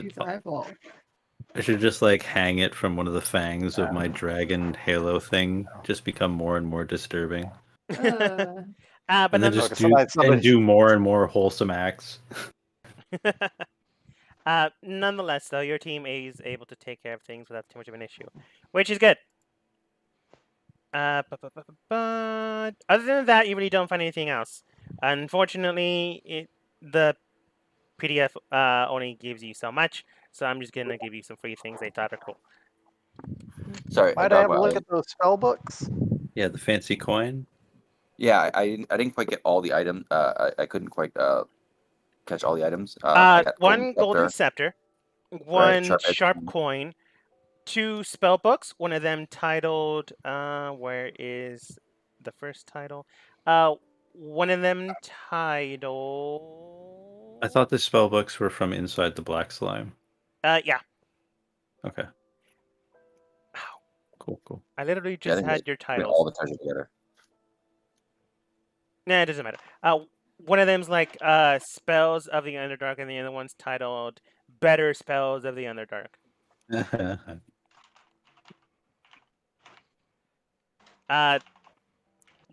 like hang it from one of the fangs of my dragon halo thing. Just become more and more disturbing. But and then just somebody... do more and more wholesome acts. Nonetheless, though, your team is able to take care of things without too much of an issue, which is good. But other than that, you really don't find anything else. Unfortunately, the PDF only gives you so much, so I'm just gonna give you some free things they thought are cool. Sorry, might I have a look at those spell books? Yeah, the fancy coin. Yeah, I didn't quite get all the items. I couldn't quite catch all the items. One golden scepter, one right, sharp coin, 2 spell books. One of them titled. Where is the first title? One of them titled. I thought the spell books were from inside the black slime. Yeah. Okay. Ow. Cool. I literally just had your titles. All the treasure together. Nah, it doesn't matter. One of them's like Spells of the Underdark, and the other one's titled Better Spells of the Underdark.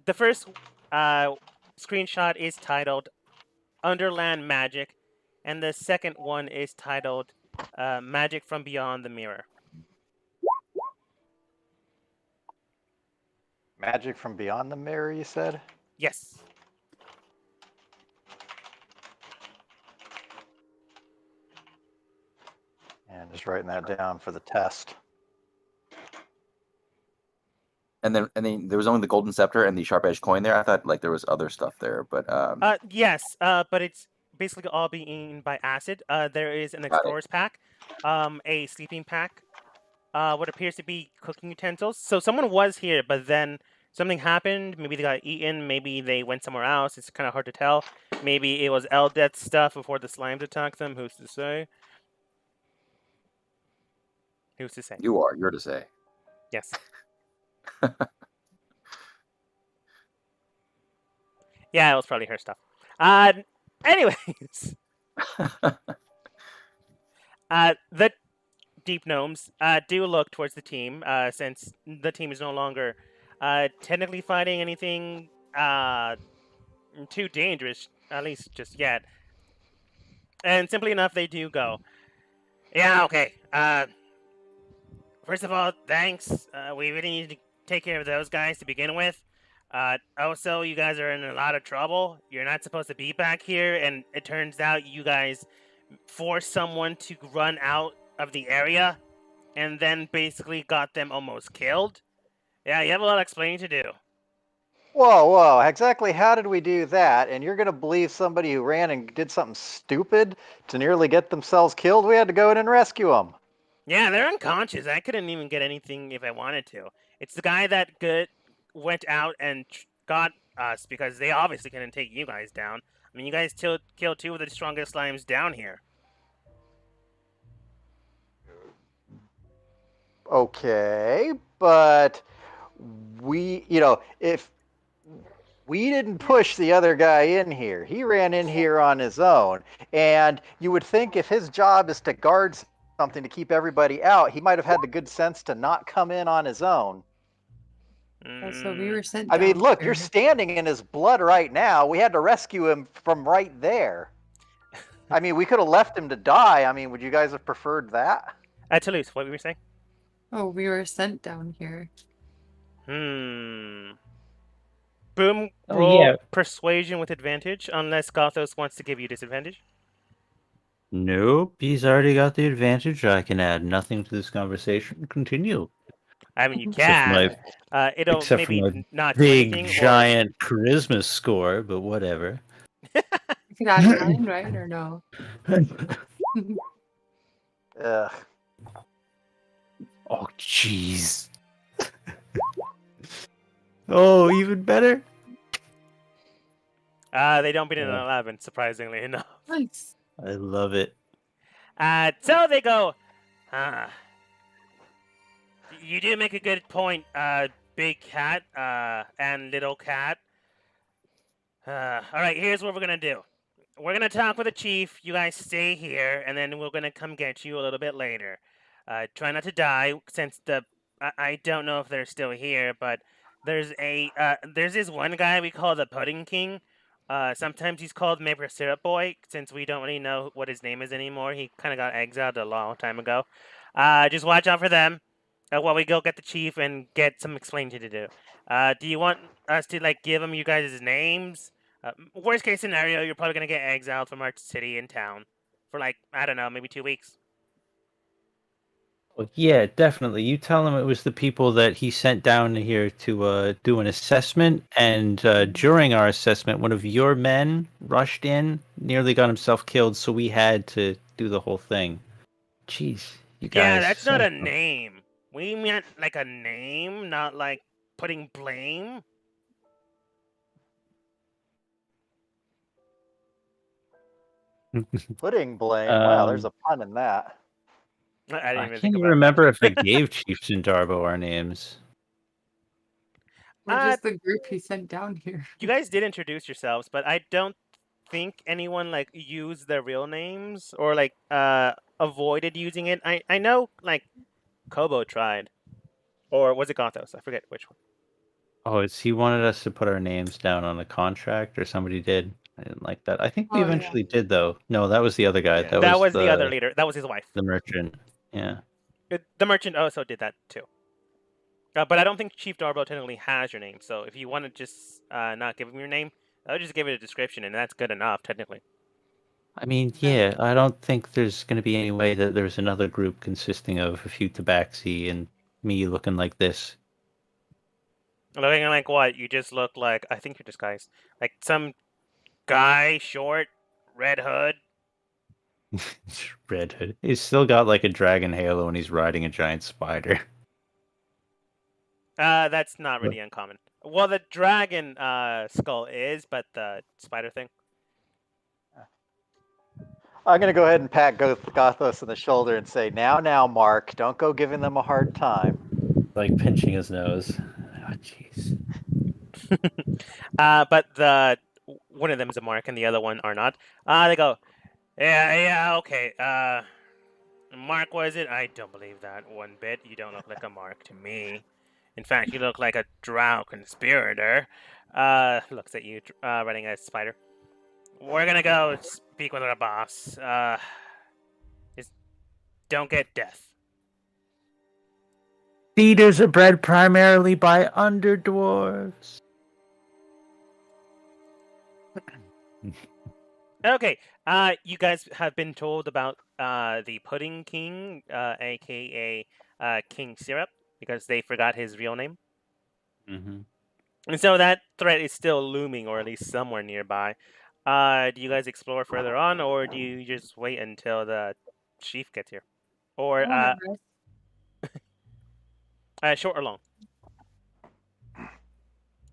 The first screenshot is titled Underland Magic, and the second one is titled Magic from Beyond the Mirror. Magic from Beyond the Mirror, you said? Yes. And just writing that down for the test. And then there was only the golden scepter and the sharp edge coin there. I thought like there was other stuff there, but yes, but it's basically all being eaten by acid. There is an explorer's pack, a sleeping pack, what appears to be cooking utensils. So someone was here, but then something happened. Maybe they got eaten. Maybe they went somewhere else. It's kind of hard to tell. Maybe it was Eldeth's stuff before the slimes attacked them. Who's to say? Who's to say? You are. You're to say. Yes. Yeah, it was probably her stuff. Anyways, the deep gnomes do look towards the team, since the team is no longer technically fighting anything too dangerous, at least just yet. And simply enough, they do go. Yeah, okay. First of all, thanks. We really need to take care of those guys to begin with. Also, you guys are in a lot of trouble. You're not supposed to be back here, and it turns out you guys forced someone to run out of the area, and then basically got them almost killed. Yeah, you have a lot of explaining to do. Whoa, exactly how did we do that? And you're going to believe somebody who ran and did something stupid to nearly get themselves killed? We had to go in and rescue them. Yeah, they're unconscious. I couldn't even get anything if I wanted to. It's the guy that went out and got us because they obviously couldn't take you guys down. I mean, you guys killed two of the strongest slimes down here. Okay, but if we didn't push the other guy in here, he ran in here on his own. And you would think if his job is to guard something to keep everybody out, he might have had the good sense to not come in on his own. So we were sent. I mean, look, here. you're standing in his blood right now. We had to rescue him from right there. I mean, we could have left him to die. I mean, would you guys have preferred that? Toulouse, what were you saying? Oh, we were sent down here. Boom, roll persuasion with advantage, unless Gothos wants to give you disadvantage. Nope, he's already got the advantage. I can add nothing to this conversation. Continue. I mean, you can. It'll except maybe for my not big, do anything, giant charisma score, but whatever. You can add 9, right, or no? Ugh. Oh, jeez. Oh, even better. They don't beat an 11, surprisingly enough. Nice. I love it. So they go. You do make a good point, big cat and little cat. All right, here's what we're gonna do. We're gonna talk with the chief. You guys stay here, and then we're gonna come get you a little bit later. Try not to die, since I don't know if they're still here, but there's this one guy we call the Pudding King. Sometimes he's called Maple Syrup Boy, since we don't really know what his name is anymore. He kind of got exiled a long time ago. Just watch out for them while we go get the chief and get some explaining to do. Do you want us to give him you guys' names? Worst case scenario, you're probably gonna get exiled from our city and town for I don't know, maybe 2 weeks. Well, yeah, definitely. You tell him it was the people that he sent down here to do an assessment, and during our assessment, one of your men rushed in, nearly got himself killed, so we had to do the whole thing. Jeez, you guys. Yeah, that's not a name. We meant a name, not putting blame. Putting blame. Wow, there's a pun in that. I didn't even can't think even about remember if I gave Chiefs and Darbo our names. We're just the group he sent down here. You guys did introduce yourselves, but I don't think anyone used their real names or avoided using it. I know Kobo tried, or was it Gothos? I forget which one. Oh, he wanted us to put our names down on a contract, or somebody did. I didn't like that. I think we eventually did, though. No, that was the other guy. Yeah. That was the other leader. That was his wife. The merchant. Yeah. The merchant also did that too. But I don't think Chief Darbo technically has your name. So if you want to just not give him your name, I'll just give it a description, and that's good enough technically. I mean, yeah, I don't think there's going to be any way that there's another group consisting of a few tabaxi and me looking like this. Looking like what? You just look like, I think you're disguised. Like some guy, short, red hood. Red hood. He's still got a dragon halo and he's riding a giant spider. That's not really uncommon. Well, the dragon skull is, but the spider thing. I'm going to go ahead and pat Gothos on the shoulder and say, now, Mark, don't go giving them a hard time. Like pinching his nose. Oh, jeez. But one of them is a Mark and the other one are not. They go, yeah, okay. Mark, was it? I don't believe that one bit. You don't look like a Mark to me. In fact, you look like a drow conspirator. Looks at you, running a spider. We're gonna go speak with our boss. Don't get death. Feeders are bred primarily by underdwarves. Okay. You guys have been told about the Pudding King, aka King Syrup, because they forgot his real name. Mm-hmm. And so that threat is still looming, or at least somewhere nearby. Do you guys explore further on, or do you just wait until the chief gets here? Or short or long?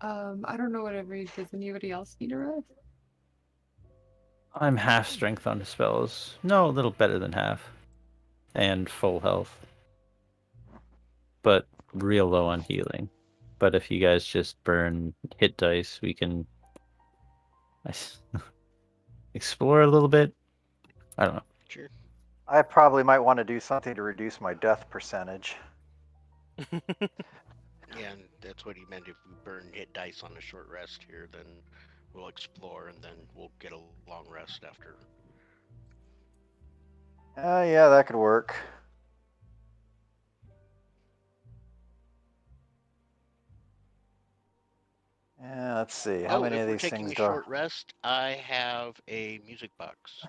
I don't know whatever. Does anybody else need a rest? I'm half strength on spells. No, a little better than half. And full health. But real low on healing. But if you guys just burn hit dice, we can explore a little bit. I don't know. Sure. I probably might want to do something to reduce my death percentage. Yeah, and that's what he meant. If we burn hit dice on a short rest here, then we'll explore, and then we'll get a long rest after. Yeah, that could work. Yeah, let's see. How many if of we're these taking things a do short rest, I have a music box.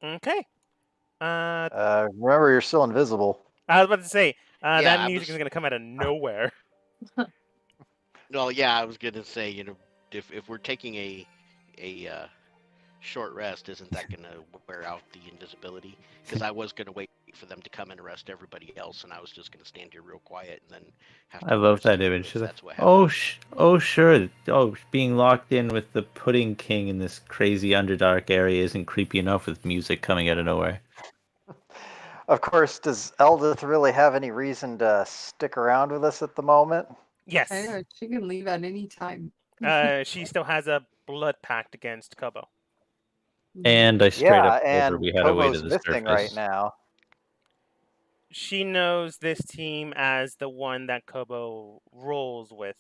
Okay. Remember, you're still invisible. I was about to say Yeah, that music is gonna come out of nowhere. Well, yeah, I was gonna say, if we're taking a short rest, isn't that gonna wear out the invisibility? Because I was gonna wait for them to come and arrest everybody else, and I was just gonna stand here real quiet and then have to. I love that you image. if that's what happened. Sure. Oh, being locked in with the Pudding King in this crazy Underdark area isn't creepy enough with music coming out of nowhere. Of course, does Eldith really have any reason to stick around with us at the moment? Yes. I know, she can leave at any time. She still has a blood pact against Kobo. And I straight up told her and we had a way to Kobo's the missing surface. right now. She knows this team as the one that Kobo rolls with.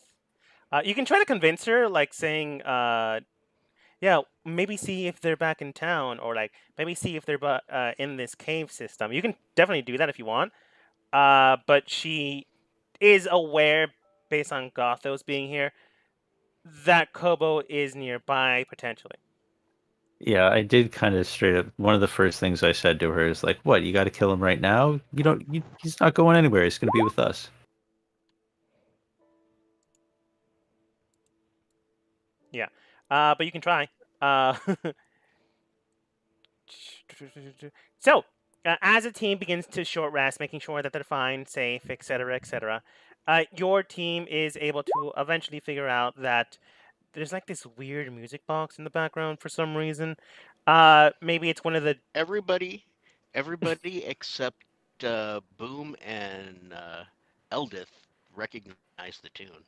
You can try to convince her, like saying, yeah, maybe see if they're back in town, or like maybe see if they're in this cave system. You can definitely do that if you want. But she is aware, based on Gothos being here, that Kobo is nearby potentially. Yeah, I did kind of straight up. One of the first things I said to her is like, "What? You got to kill him right now? He's not going anywhere. He's going to be with us." Yeah, but you can try. So, as a team begins to short rest, making sure that they're fine, safe, etc., etc., your team is able to eventually figure out that there's like this weird music box in the background for some reason. Maybe it's one of the Everybody except Boom and Eldith recognize the tune.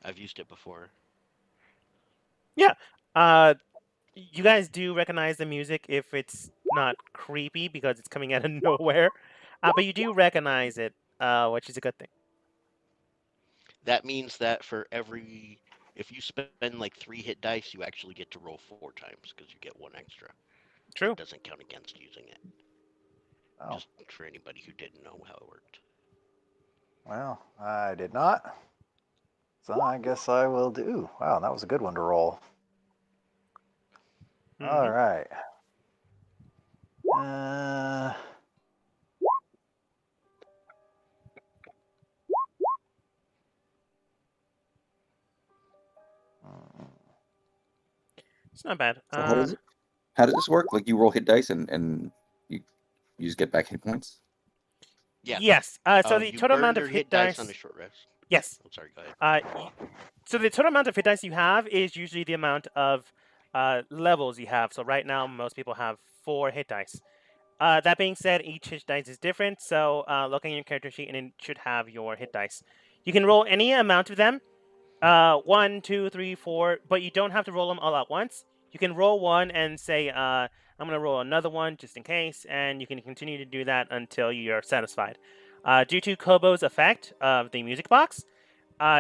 I've used it before. yeah. You guys do recognize the music if it's not creepy because it's coming out of nowhere, but you do recognize it, which is a good thing. That means that if you spend like 3 hit dice, you actually get to roll 4 times because you get 1 extra. True. It doesn't count against using it. Oh. Just for anybody who didn't know how it worked. Well, I did not. So I guess I will do. Wow, that was a good one to roll. Mm-hmm. All right. It's not bad. So how does this work? Like you roll hit dice and you just get back hit points? Yeah. Yes. So the you total burn amount your of hit dice on a short rest. Yes. I'm sorry. Go ahead. So the total amount of hit dice you have is usually the amount of levels you have. So right now, most people have 4 hit dice. That being said, each hit dice is different. So look at your character sheet, and it should have your hit dice. You can roll any amount of them, 1, 2, 3, 4, but you don't have to roll them all at once. You can roll one and say, I'm going to roll another one just in case, and you can continue to do that until you're satisfied. Due to Kobo's effect of the music box,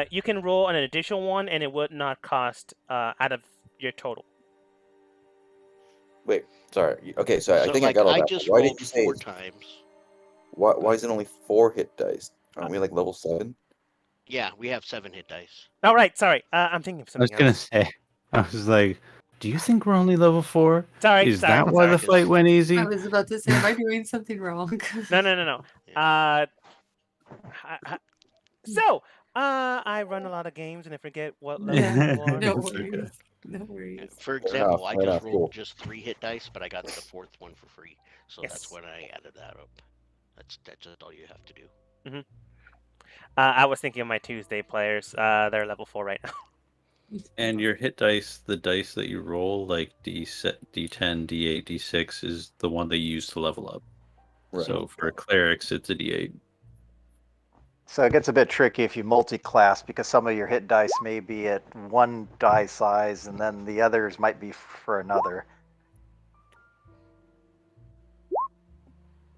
you can roll an additional one, and it would not cost out of your total. Wait, sorry. Okay, so I So, think I like, got all I that. just Why did rolled you say 4 times. why is it only 4 hit dice? Aren't we like level 7? Yeah, we have 7 hit dice. Oh, right. Sorry. I'm thinking of I was something gonna else. say, I was like, do you think we're only level 4? Sorry. Is Sorry. that why Sorry. the fight went I easy? was about to say, am I doing something wrong? No. So, I run a lot of games and I forget what level Yeah, people are. no It's okay. worries. No worries. For Fair example, enough, I fair just enough, rolled cool. just 3 hit dice, but I got the 4th one for free. So that's Yes. when I added that up. That's just all you have to do. I was thinking of my Tuesday players. They're level 4 right now. And your hit dice, the dice that you roll, like D10, D8, D6, is the one that you use to level up. Right. So for clerics, it's a D8. So it gets a bit tricky if you multi-class because some of your hit dice may be at one die size and then the others might be for another.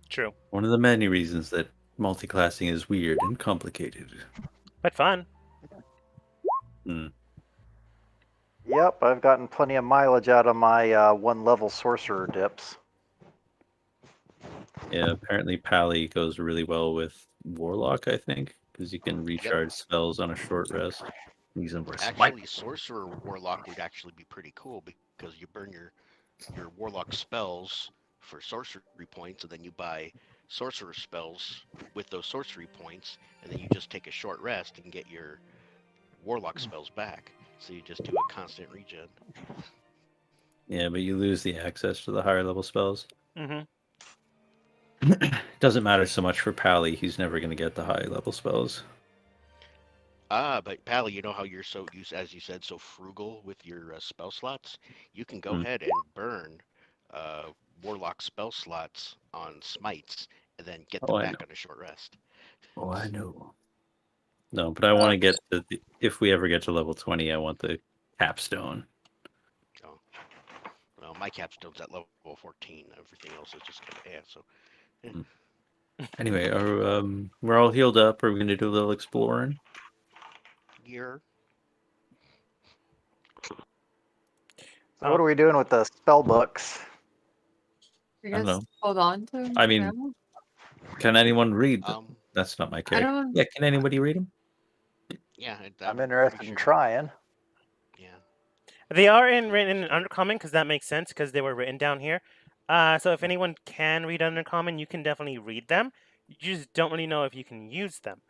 True. One of the many reasons that multiclassing is weird and complicated. But fun. Hmm. Yep, I've gotten plenty of mileage out of my one-level sorcerer dips. Yeah, apparently Pally goes really well with Warlock, I think, because you can recharge spells on a short rest. Use them for smite. Actually, Sorcerer Warlock would actually be pretty cool because you burn your Warlock spells for sorcery points, and then you buy Sorcerer spells with those sorcery points, and then you just take a short rest and get your Warlock spells back. So you just do a constant regen. Yeah, but you lose the access to the higher level spells. Mm-hmm. Doesn't matter so much for Pally. He's never going to get the high level spells. But Pally, you know how you're so, as you said, so frugal with your spell slots? You can go ahead and burn Warlock spell slots on smites and then get them back on a short rest. Oh, I know. No, but I want to get to, if we ever get to level 20, I want the capstone. Oh. Well, my capstone's at level 14. Everything else is just kind of so. Yeah. Anyway, we're all healed up. Are we going to do a little exploring? Gear. So what are we doing with the spell books? I don't know. Hold on to them. I mean, can anyone read them? That's not my character. Yeah, can anybody read them? Yeah, I'm interested in trying. Yeah. They are written in Undercommon because that makes sense because they were written down here. So if anyone can read Undercommon, you can definitely read them. You just don't really know if you can use them.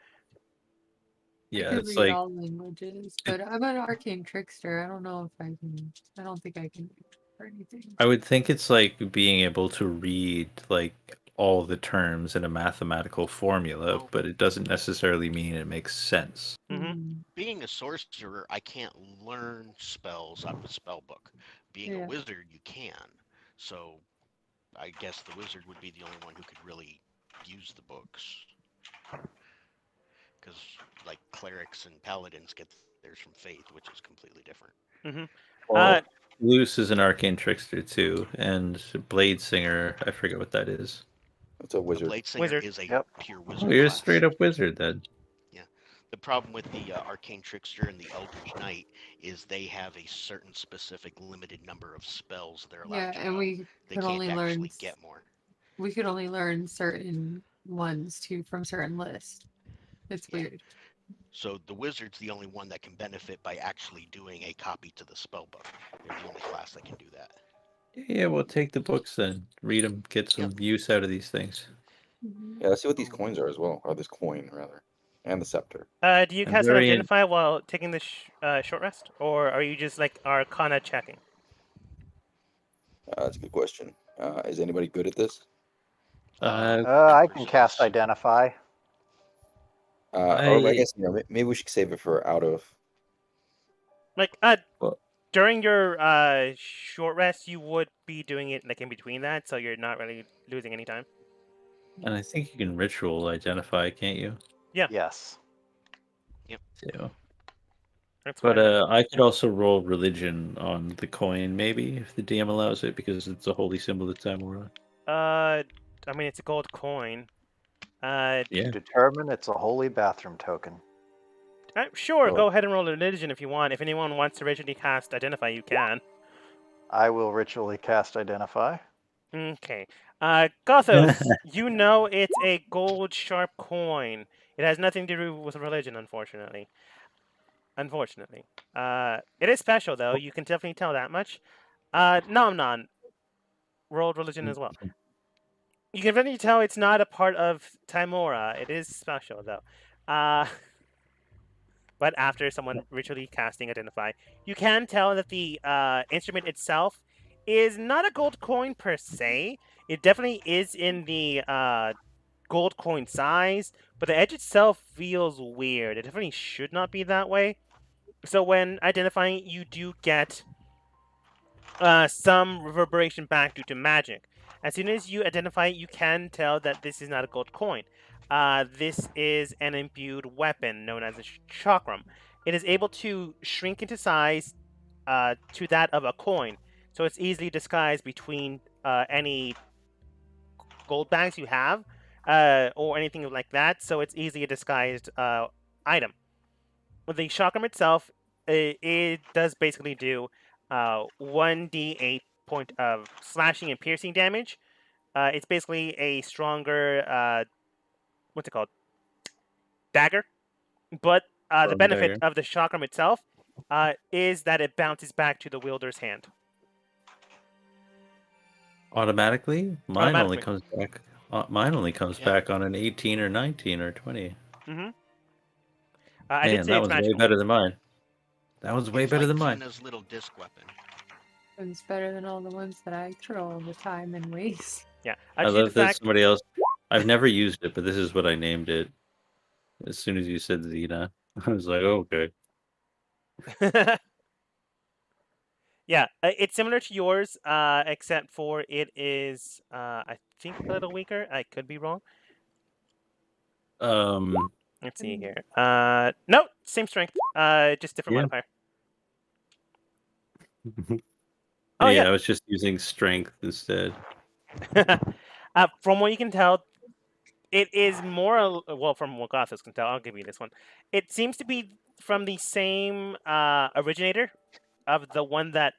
Yeah, I can it's read like all languages, but I'm an arcane trickster. I don't know if I can. I don't think I can read or anything. I would think it's like being able to read like all the terms in a mathematical formula, but it doesn't necessarily mean it makes sense. Mm-hmm. Being a sorcerer, I can't learn spells out of a spell book. Being a wizard, you can. So I guess the wizard would be the only one who could really use the books. Because like clerics and paladins get theirs from faith, which is completely different. Mm-hmm. Well, Luce is an arcane trickster too, and Blade Singer, I forget what that is. It's a wizard. A Blade Singer is a pure wizard. Oh, you're a class. straight up wizard then. Yeah. The problem with the Arcane Trickster and the Eldritch Knight is they have a certain specific limited number of spells they're allowed to and we they could can't only actually learn. get more. We could only learn certain ones too from certain lists. It's weird. So the wizard's the only one that can benefit by actually doing a copy to the spell book. They're the only class that can do that. Yeah, we'll take the books then. Read them, get some use out of these things. Yeah, let's see what these coins are as well. Or this coin, rather. And the scepter. Do you cast an Identify while taking the short rest? Or are you just like Arcana checking? That's a good question. Is anybody good at this? I can cast Identify. Or I guess maybe we should save it for out of. Like, well, during your short rest, you would be doing it like in between that, so you're not really losing any time. And I think you can ritual identify, can't you? Yeah. Yes. So. That's But why. I could also roll religion on the coin, maybe, if the DM allows it, because it's a holy symbol of Tamora. I mean, it's a gold coin. Yeah. To determine it's a holy bathroom token. Sure, Well- go ahead and roll religion if you want. If anyone wants to ritually cast identify, you can. I will ritually cast identify. Okay. Gothos, you know it's a gold sharp coin. It has nothing to do with religion, unfortunately. Unfortunately. It is special, though. You can definitely tell that much. Nom rolled religion as well. You can definitely tell it's not a part of Timora. It is special, though. But after someone ritually casting Identify, you can tell that the instrument itself is not a gold coin per se. It definitely is in the gold coin size, but the edge itself feels weird. It definitely should not be that way. So when identifying, you do get some reverberation back due to magic. As soon as you identify it, you can tell that this is not a gold coin. This is an imbued weapon known as a chakram. It is able to shrink into size to that of a coin, so it's easily disguised between any gold bags you have or anything like that. So it's easily a disguised item. The chakram itself, it does basically do 1d8 point of slashing and piercing damage. It's basically a stronger, what's it called? Dagger. But the benefit dagger. of the chakram itself is that it bounces back to the wielder's hand. Automatically? Mine only Automatically. comes back. Mine only comes Yeah. back on an 18 or 19 or 20. Mm-hmm. I did Man, say that it's was way magical. better than mine. That was way It's better like than mine. Tina's little disc weapon. It's better than all the ones that I throw all the time and waste. Yeah. I love that somebody else. I've never used it, but this is what I named it. As soon as you said Xena, I was like, oh, okay. Yeah, it's similar to yours, except for it is, I think, a little weaker. I could be wrong. Let's see here. No, same strength. Just different Yeah. modifier. Oh, yeah. I was just using strength instead. From what you can tell, it is more well. From what Gothos can tell, I'll give you this one. It seems to be from the same originator of the one that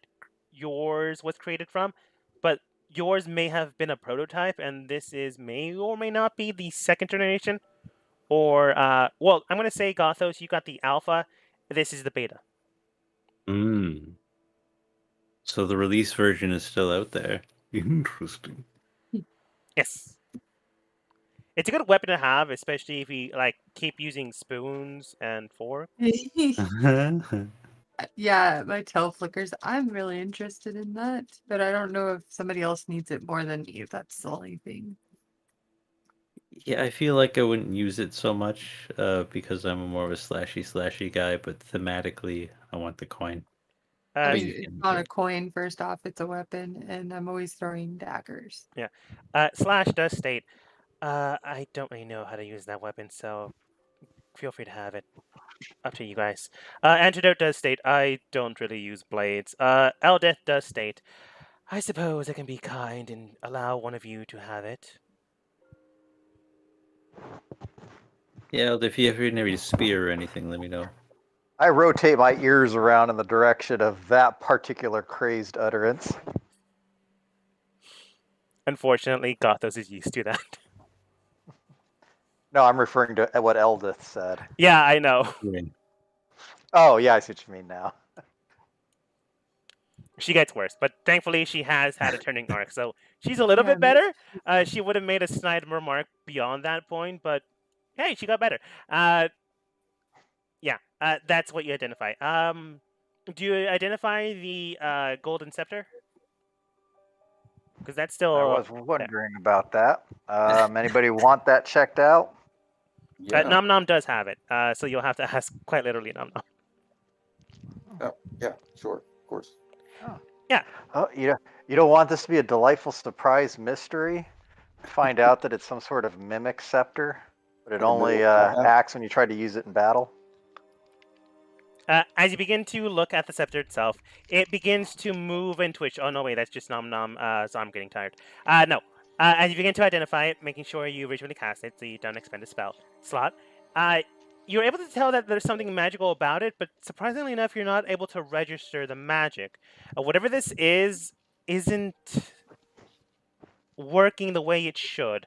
yours was created from, but yours may have been a prototype, and this is may or may not be the second generation. Or well, I'm gonna say Gothos, you got the alpha. This is the beta. So the release version is still out there. Interesting. Yes. It's a good weapon to have, especially if you like keep using spoons and forks. Yeah, my tail flickers. I'm really interested in that, but I don't know if somebody else needs it more than me. That's the only thing. Yeah, I feel like I wouldn't use it so much because I'm more of a slashy guy, but thematically, I want the coin. I mean, it's not a coin, first off, it's a weapon, and I'm always throwing daggers. Yeah. Slash does state, I don't really know how to use that weapon, so feel free to have it. Up to you guys. Antidote does state, I don't really use blades. Eldeth does state, I suppose I can be kind and allow one of you to have it. Yeah, if you ever need a spear or anything, let me know. I rotate my ears around in the direction of that particular crazed utterance. Unfortunately, Gothos is used to that. No, I'm referring to what Eldith said. Yeah, I know. Oh, yeah, I see what you mean now. She gets worse, but thankfully she has had a turning arc, so she's a little bit better. She would have made a snide remark beyond that point, but hey, she got better. Yeah, that's what you identify. Do you identify the golden scepter? Because that's still. I was wondering about that. Anybody want that checked out? Yeah. Nom Nom does have it, so you'll have to ask quite literally Nom Nom. Oh, yeah, sure, of course. Oh. Yeah. Oh, you don't want this to be a delightful surprise mystery? Find out that it's some sort of mimic scepter, but it In the middle only of combat? acts when you try to use it in battle. As you begin to look at the scepter itself, it begins to move and twitch. Oh no, wait, that's just nom nom. So I'm getting tired. No. As you begin to identify it, making sure you visually cast it so you don't expend a spell slot, you're able to tell that there's something magical about it, but surprisingly enough, you're not able to register the magic. Whatever this is, isn't working the way it should.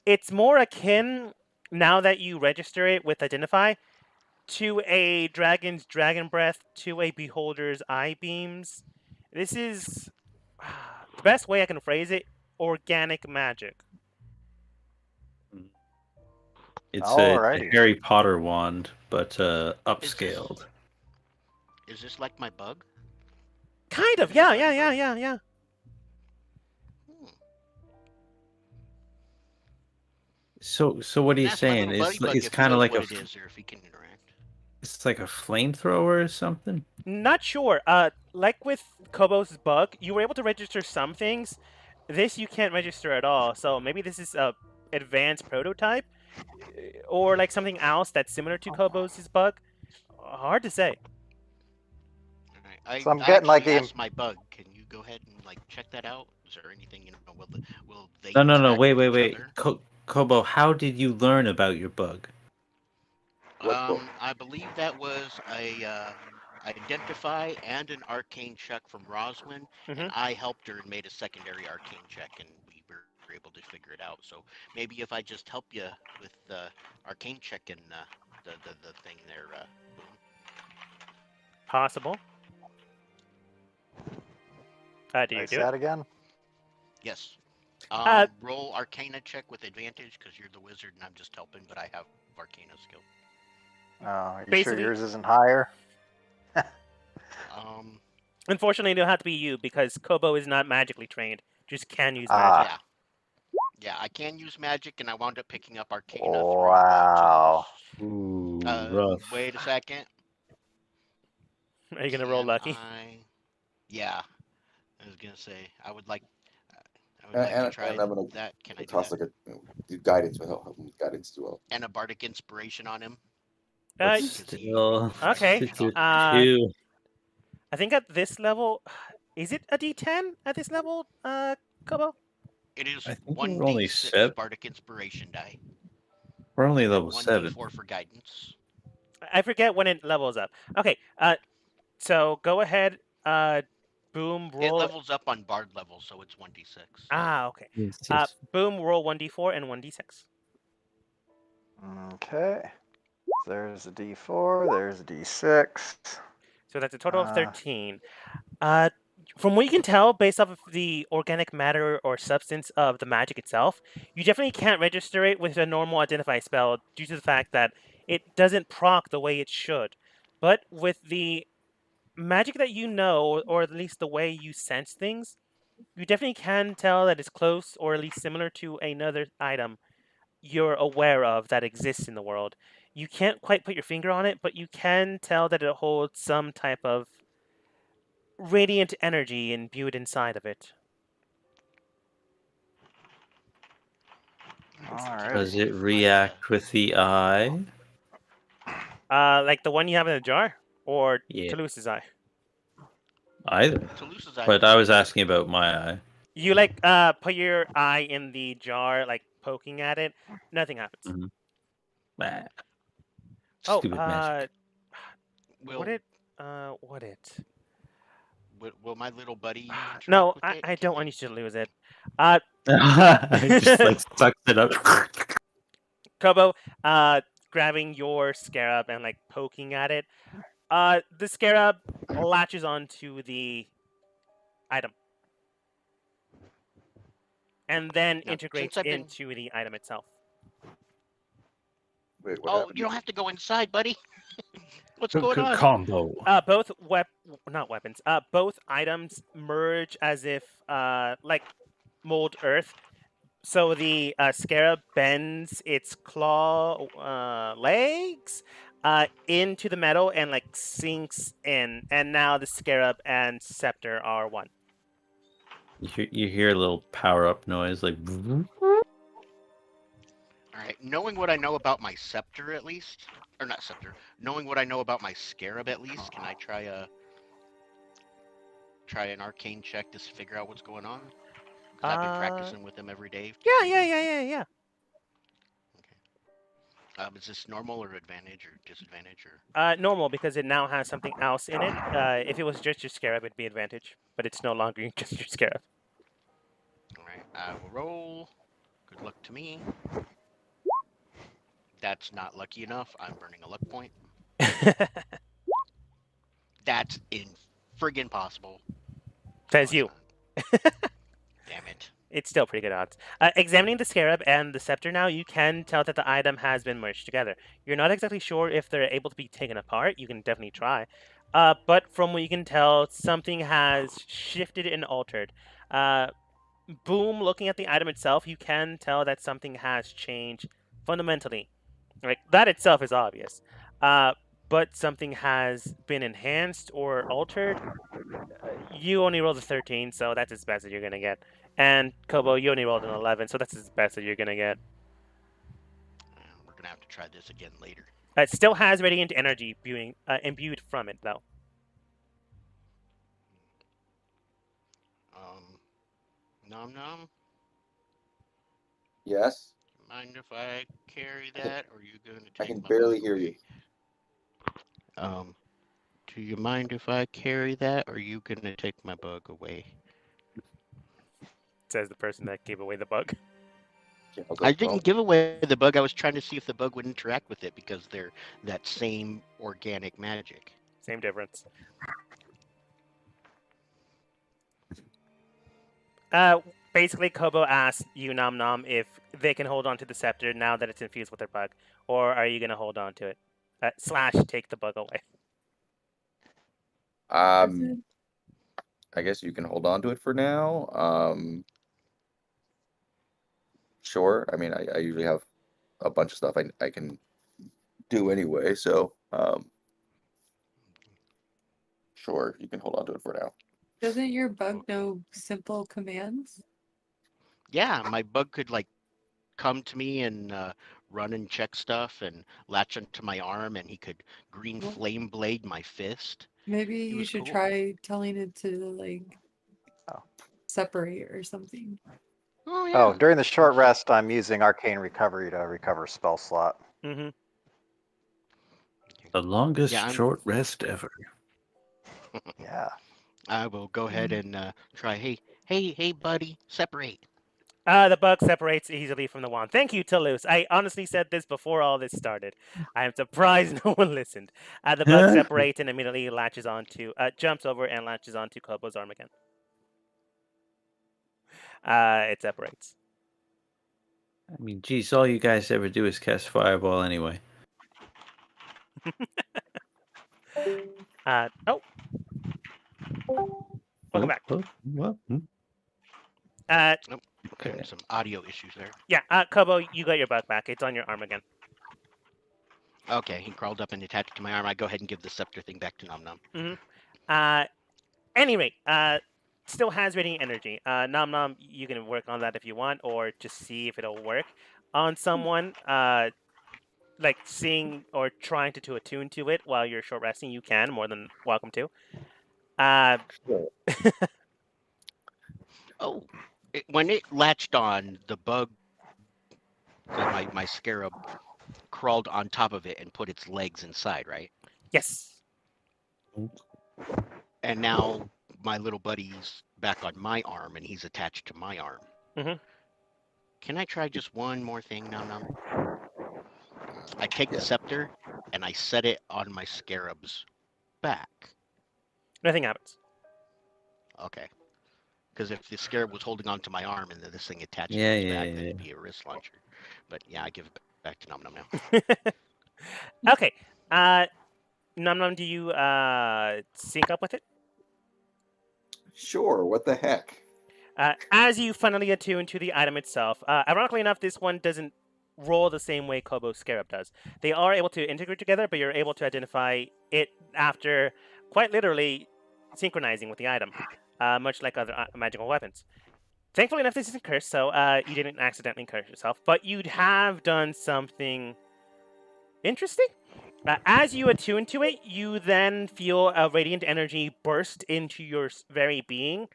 It's more akin, now that you register it with Identify, to a dragon's dragon breath, to a beholder's eye beams. This is the best way I can phrase it: organic magic. It's a Alrighty. Harry Potter wand, but upscaled. Is this like my bug? Kind of, yeah. Hmm. So what are you Ask my saying? little buddy bug It's if he kind of knows like what it is or if he can interact. it's like a flamethrower or something. Not sure. Like with Kobo's bug, you were able to register some things. This you can't register at all. So maybe this is a advanced prototype, or like something else that's similar to Kobo's bug. Hard to say. Alright, So I'm I getting like actually a asked my bug. Can you go ahead and like check that out? Is there anything will they No. interact Wait. with each other? Kobo, how did you learn about your bug? What book? I believe that was a identify and an arcane check from Roswin, Mhm. and I helped her and made a secondary arcane check, and we were able to figure it out. So maybe if I just help you with the arcane check and the thing there, Boom. Possible. Do you Nice do it? that again. Yes. Uh, Roll Arcana check with advantage because you're the wizard and I'm just helping, but I have Arcana skill. Oh, you sure Basically- yours isn't higher? Unfortunately, it'll have to be you because Kobo is not magically trained. Just can use magic. Yeah, I can use magic, and I wound up picking up Arcana Wow. Ooh, through. rough. Wait a second. Are you gonna roll lucky? Yeah, I was gonna say I would like to try and I'm gonna that. Can I do toss that? like do guidance will help him with guidance as well. And a bardic inspiration on him. But Uh, still, okay. it's a Uh, 2. I think at this level, is it a D10 at this level, Kobo? It is I think one we're only D6 7. bardic inspiration die. We're only And level one 7. D4 for guidance. I forget when it levels up. Okay. So go ahead. Boom. It Roll. levels up on bard level, so it's 1d6. Okay. Yes. Boom. Roll 1d4 and 1d6. Okay. There's a D4. There's a D6. So that's a total of 13. From what you can tell, based off of the organic matter or substance of the magic itself, you definitely can't register it with a normal identify spell due to the fact that it doesn't proc the way it should. But with the magic that you know, or at least the way you sense things, you definitely can tell that it's close or at least similar to another item you're aware of that exists in the world. You can't quite put your finger on it, but you can tell that it holds some type of radiant energy imbued inside of it. Alright. Does it react with the eye? Like the one you have in the jar, or Yeah. Toulouse's eye. Either. Toulouse's eye. But I was asking about my eye. You like put your eye in the jar, like poking at it. Nothing happens. Mhm. Bah. Oh, Stupid magic. Will, what it? will my little buddy interact No, with I it? don't Can want you- you to lose it. It just like sucks it up. Kobo, grabbing your scarab and like poking at it. The scarab latches onto the item, and then Now, integrates since I've been- into the item itself. Wait, what Oh, happened? you don't have to go inside, buddy. What's going on? Combo. Both not weapons. Both items merge as if like mold earth. So the scarab bends its claw legs, into the metal and like sinks in, and now the scarab and scepter are one. You hear a little power up noise like. All right. Knowing what I know about my scepter, at least, or not scepter. Knowing what I know about my scarab, at least, can I try an arcane check to figure out what's going on? Because I've been practicing with them every day. Yeah. Is this normal or advantage or disadvantage or? Normal, because it now has something else in it. If it was just your scarab, it'd be advantage, but it's no longer just your scarab. All right, I will roll. Good luck to me. That's not lucky enough. I'm burning a luck point. That's friggin' possible. Says you. Damn it. It's still pretty good odds. Examining the scarab and the scepter now, you can tell that the item has been merged together. You're not exactly sure if they're able to be taken apart. You can definitely try. But from what you can tell, something has shifted and altered. Boom, looking at the item itself, you can tell that something has changed fundamentally. Like, that itself is obvious. But something has been enhanced or altered. You only rolled a 13, so that's as best as you're going to get. And Kobo, you only rolled an 11, so that's as best as you're going to get. We're going to have to try this again later. It still has radiant energy imbued from it, though. Nom Nom? Yes? Mind if I carry that, or are you going to take I can my barely bug hear away? you. Do you mind if I carry that, or are you going to take my bug away? Says the person that gave away the bug. I didn't give away the bug. I was trying to see if the bug would interact with it because they're that same organic magic. Same difference. Basically, Kobo asked you, Nom Nom, if they can hold on to the scepter now that it's infused with their bug, or are you going to hold on to it? / take the bug away. I guess you can hold on to it for now. Sure. I mean, I usually have a bunch of stuff I can do anyway, so sure, you can hold on to it for now. Doesn't your bug know simple commands? Yeah, my bug could like come to me and run and check stuff and latch onto my arm, and he could green flame blade my fist. Maybe you should try telling it to like separate or something. Oh yeah. Oh, during the short rest, I'm using arcane recovery to recover spell slot. Mm-hmm. The longest short rest ever. Yeah. I will go ahead and try. Hey, buddy, separate. The bug separates easily from the wand. Thank you, Toulouse. I honestly said this before all this started. I am surprised no one listened. The bug separates and immediately jumps over and latches onto Kobo's arm again. It separates. I mean, geez, all you guys ever do is cast Fireball anyway. Welcome back. What? Nope. Okay. Some audio issues there. Yeah, Kobo, you got your bug back. It's on your arm again. Okay, he crawled up and attached to my arm. I go ahead and give the scepter thing back to Nom Nom. Mm-hmm. Anyway, still has radiant energy. Nom Nom, you can work on that if you want, or just see if it'll work on someone. Like seeing or trying to attune to it while you're short resting, you can. More than welcome to. When it latched on, the bug, my scarab, crawled on top of it and put its legs inside, right? Yes. And now my little buddy's back on my arm, and he's attached to my arm. Mm-hmm. Can I try just one more thing, Nom Nom? I take the scepter, and I set it on my scarab's back. Nothing happens. Okay. Because if the scarab was holding on to my arm and then this thing attached to his back, then it'd be a wrist launcher. But yeah, I give it back to Nom Nom now. Okay. Nom Nom, do you sync up with it? Sure. What the heck? As you finally attune to the item itself, ironically enough, this one doesn't roll the same way Kobo Scarab does. They are able to integrate together, but you're able to identify it after quite literally synchronizing with the item, much like other magical weapons. Thankfully enough, this isn't cursed, so you didn't accidentally curse yourself, but you'd have done something interesting. As you attune to it, you then feel a radiant energy burst into your very being.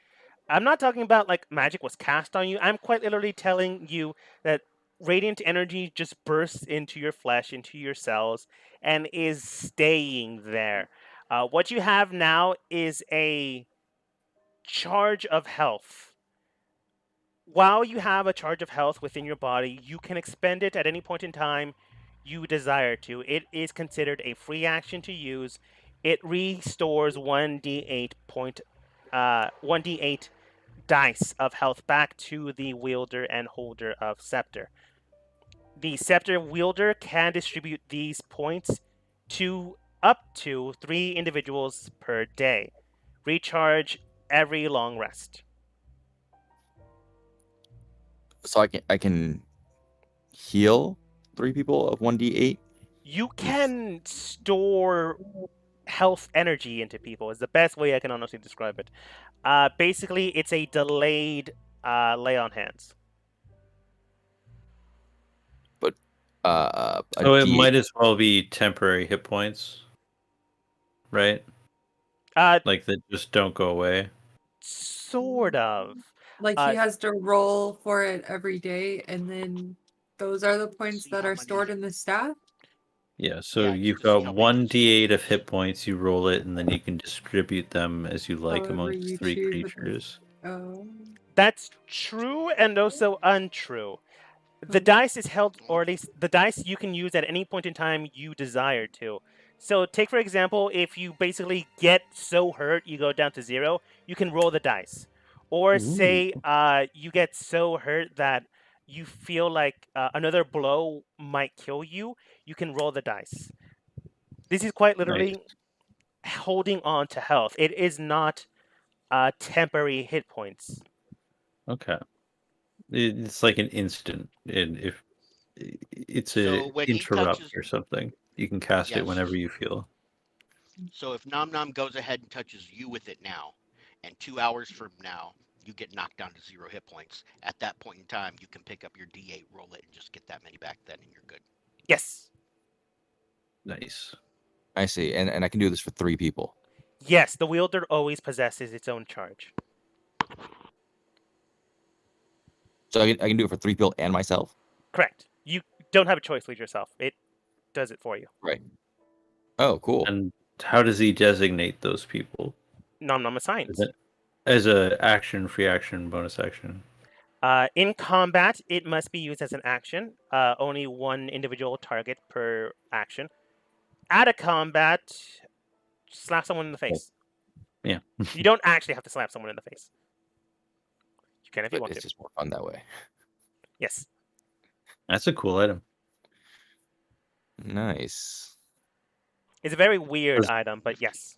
I'm not talking about like magic was cast on you. I'm quite literally telling you that radiant energy just bursts into your flesh, into your cells, and is staying there. What you have now is a charge of health. While you have a charge of health within your body, you can expend it at any point in time you desire to. It is considered a free action to use. It restores 1d8 dice of health back to the wielder and holder of scepter. The scepter wielder can distribute these points to up to 3 individuals per day. Recharge every long rest. So I can heal 3 people of 1d8. You can store health energy into people is the best way I can honestly describe it. Basically, it's a delayed lay on hands. But So it might as well be temporary hit points, right? Like that just don't go away. Sort of. Like he has to roll for it every day, and then those are the points that are stored in the staff. Yeah, so you've got 1d8 of hit points, you roll it, and then you can distribute them as you like amongst 3 creatures. Oh. That's true and also untrue. The dice is held, or at least the dice you can use at any point in time you desire to. So take, for example, if you basically get so hurt you go down to 0, you can roll the dice. Or say you get so hurt that you feel like another blow might kill you, you can roll the dice. This is quite literally holding on to health. It is not temporary hit points. Okay. It's like an instant. And if it's a interrupt or something, you can cast it whenever you feel. So if Nom Nom goes ahead and touches you with it now, and 2 hours from now, you get knocked down to 0 hit points. At that point in time, you can pick up your D8, roll it, and just get that many back then, and you're good. Yes. Nice. I see. And I can do this for 3 people. Yes, the wielder always possesses its own charge. So I can do it for 3 people and myself? Correct. You don't have a choice with yourself. It does it for you. Right. Oh, cool. And how does he designate those people? Nom Nom assigns. As a action, free action, bonus action. In combat, it must be used as an action. Only 1 individual target per action. Out of combat, slap someone in the face. Yeah. You don't actually have to slap someone in the face. You can if you want to. It's just more fun that way. Yes. That's a cool item. Nice. It's a very weird item, but yes.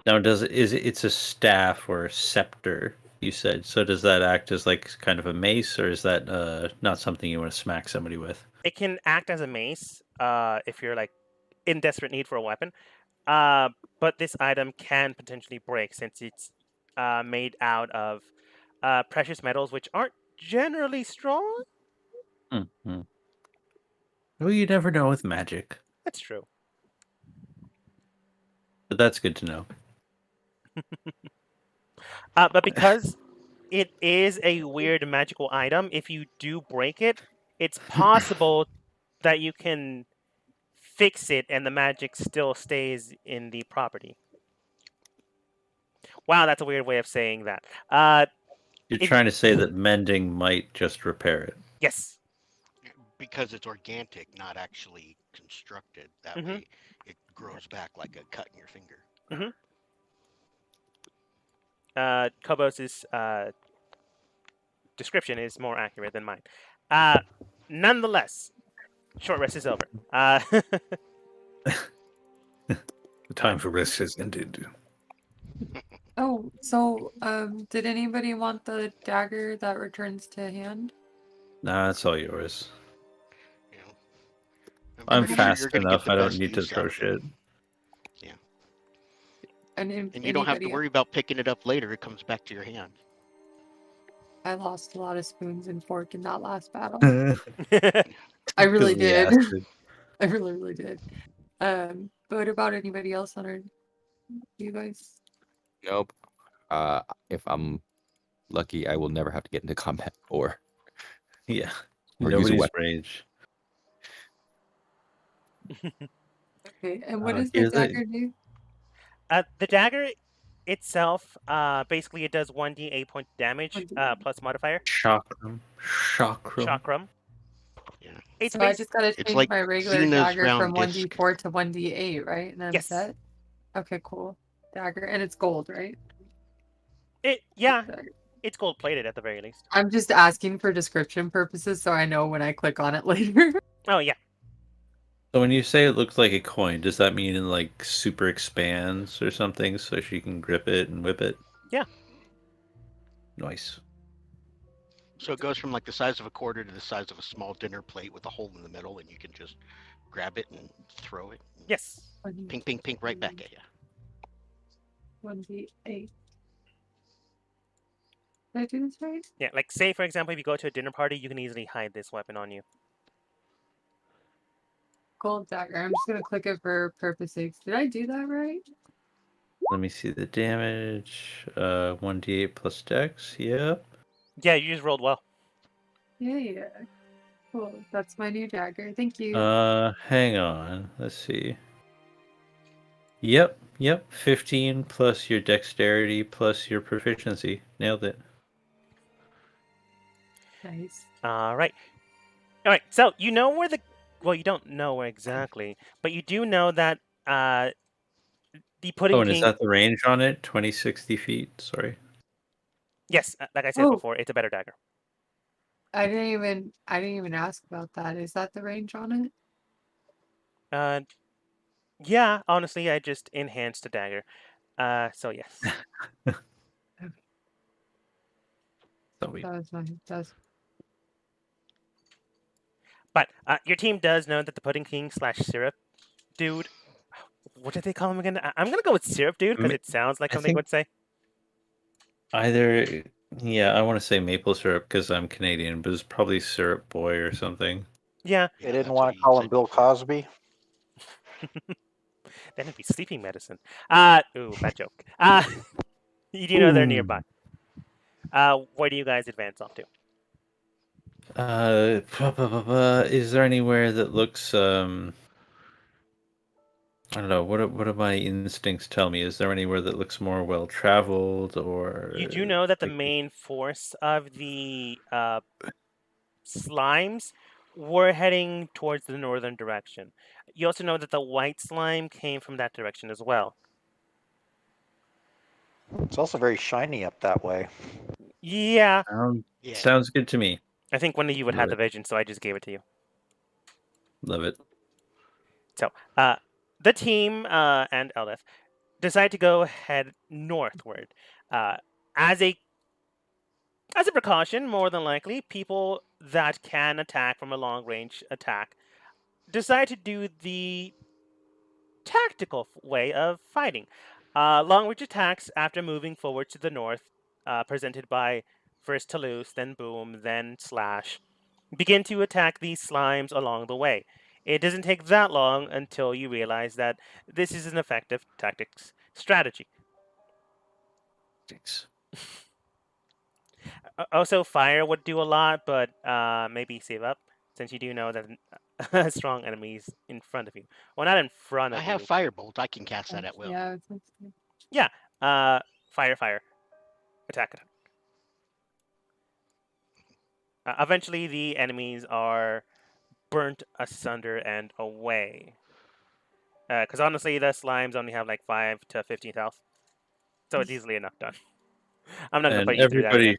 Now, it's a staff or a scepter, you said. So does that act as like kind of a mace, or is that not something you want to smack somebody with? It can act as a mace if you're like in desperate need for a weapon. But this item can potentially break since it's made out of precious metals, which aren't generally strong. Mm-hmm. Well, you never know with magic. That's true. But that's good to know. But because it is a weird magical item, if you do break it, it's possible that you can fix it and the magic still stays in the property. Wow, that's a weird way of saying that. You're trying to say that mending might just repair it. Yes. Because it's organic, not actually constructed. That way it grows back like a cut in your finger. Kobos' description is more accurate than mine. Nonetheless, short rest is over. The time for rest has ended. Oh, so did anybody want the dagger that returns to hand? Nah, it's all yours. You know, I'm pretty sure fast you're gonna enough. get the I don't best need to use out throw of it. shit. And And you don't have to worry about picking it up later. It comes back to your hand. I lost a lot of spoons and fork in that last battle. Because I really of the did. acid. I really, really did. But what about anybody else on our you guys? Nope. If I'm lucky, I will never have to get into combat or Yeah. use a Nobody's weapon. range. Okay, and what does the Here's dagger do? The dagger itself, basically it does 1d8 point damage, 1d8. plus modifier. Chakram. Chakram. Chakram. Yeah. It's So I just gotta It's change like my regular Xena's dagger from round disc. 1d4 to 1d8, right? And then Yes. set. Okay, cool. Dagger, and it's gold, right? Yeah, Dagger. it's gold plated at the very least. I'm just asking for description purposes, so I know when I click on it later. Oh yeah. So when you say it looks like a coin, does that mean it like super expands or something so she can grip it and whip it? Yeah. Nice. So it goes from like the size of a quarter to the size of a small dinner plate with a hole in the middle, and you can just grab it and throw it. Yes. Ping, ping, ping, right back at you. 1d8. Did I do this right? Yeah, like say for example, if you go to a dinner party, you can easily hide this weapon on you. Gold dagger. I'm just gonna click it for purpose sakes. Did I do that right? Let me see the damage. 1d8 plus dex. Yep. Yeah, you just rolled well. Yeah. Cool. That's my new dagger. Thank you. Hang on. Let's see. Yep. 15 plus your dexterity plus your proficiency. Nailed it. Nice. All right. So you know where you don't know where exactly, but you do know that the Pudding Oh, and is King. that the range on it? 20, 60 feet. Sorry. Yes, like I said Oh. before, it's a better dagger. I didn't even ask about that. Is that the range on it? Yeah, honestly, I just enhanced the dagger. So yes. Sorry. That's But your team does know that the Pudding King / Syrup Dude. What did they call him again? I'm gonna go with Syrup Dude because it sounds like I something think- would say. Either, yeah, I want to say maple syrup because I'm Canadian, but it's probably Syrup Boy or something. Yeah. They didn't want to call him Bill Cosby. Then it'd be sleeping medicine. Ooh, bad joke. You do know they're nearby. Where do you guys advance off to? Is there anywhere that looks I don't know, what do my instincts tell me? Is there anywhere that looks more well traveled or You do know that the like- main force of the slimes were heading towards the northern direction. You also know that the white slime came from that direction as well. It's also very shiny up that way. Yeah, Yeah. Sounds good to me. I think one of you would Love have the it. vision, so I just gave it to you. Love it. So, the team and Eldith decide to go head northward. As a precaution, more than likely, people that can attack from a long range attack decide to do the tactical way of fighting. Long range attacks after moving forward to the north, presented by first Toulouse, then Boom, then Slash, begin to attack these slimes along the way. It doesn't take that long until you realize that this is an effective tactics strategy. Thanks. Also, fire would do a lot, but maybe save up since you do know that strong enemies in front of you. Well, not in front of I you. have Firebolt. I can cast that at will. Yeah. Fire. Attack. Eventually, the enemies are burnt asunder and away. Because honestly, the slimes only have like 5 to 15 health. So it's easily enough done. I'm not going to And put you through that again.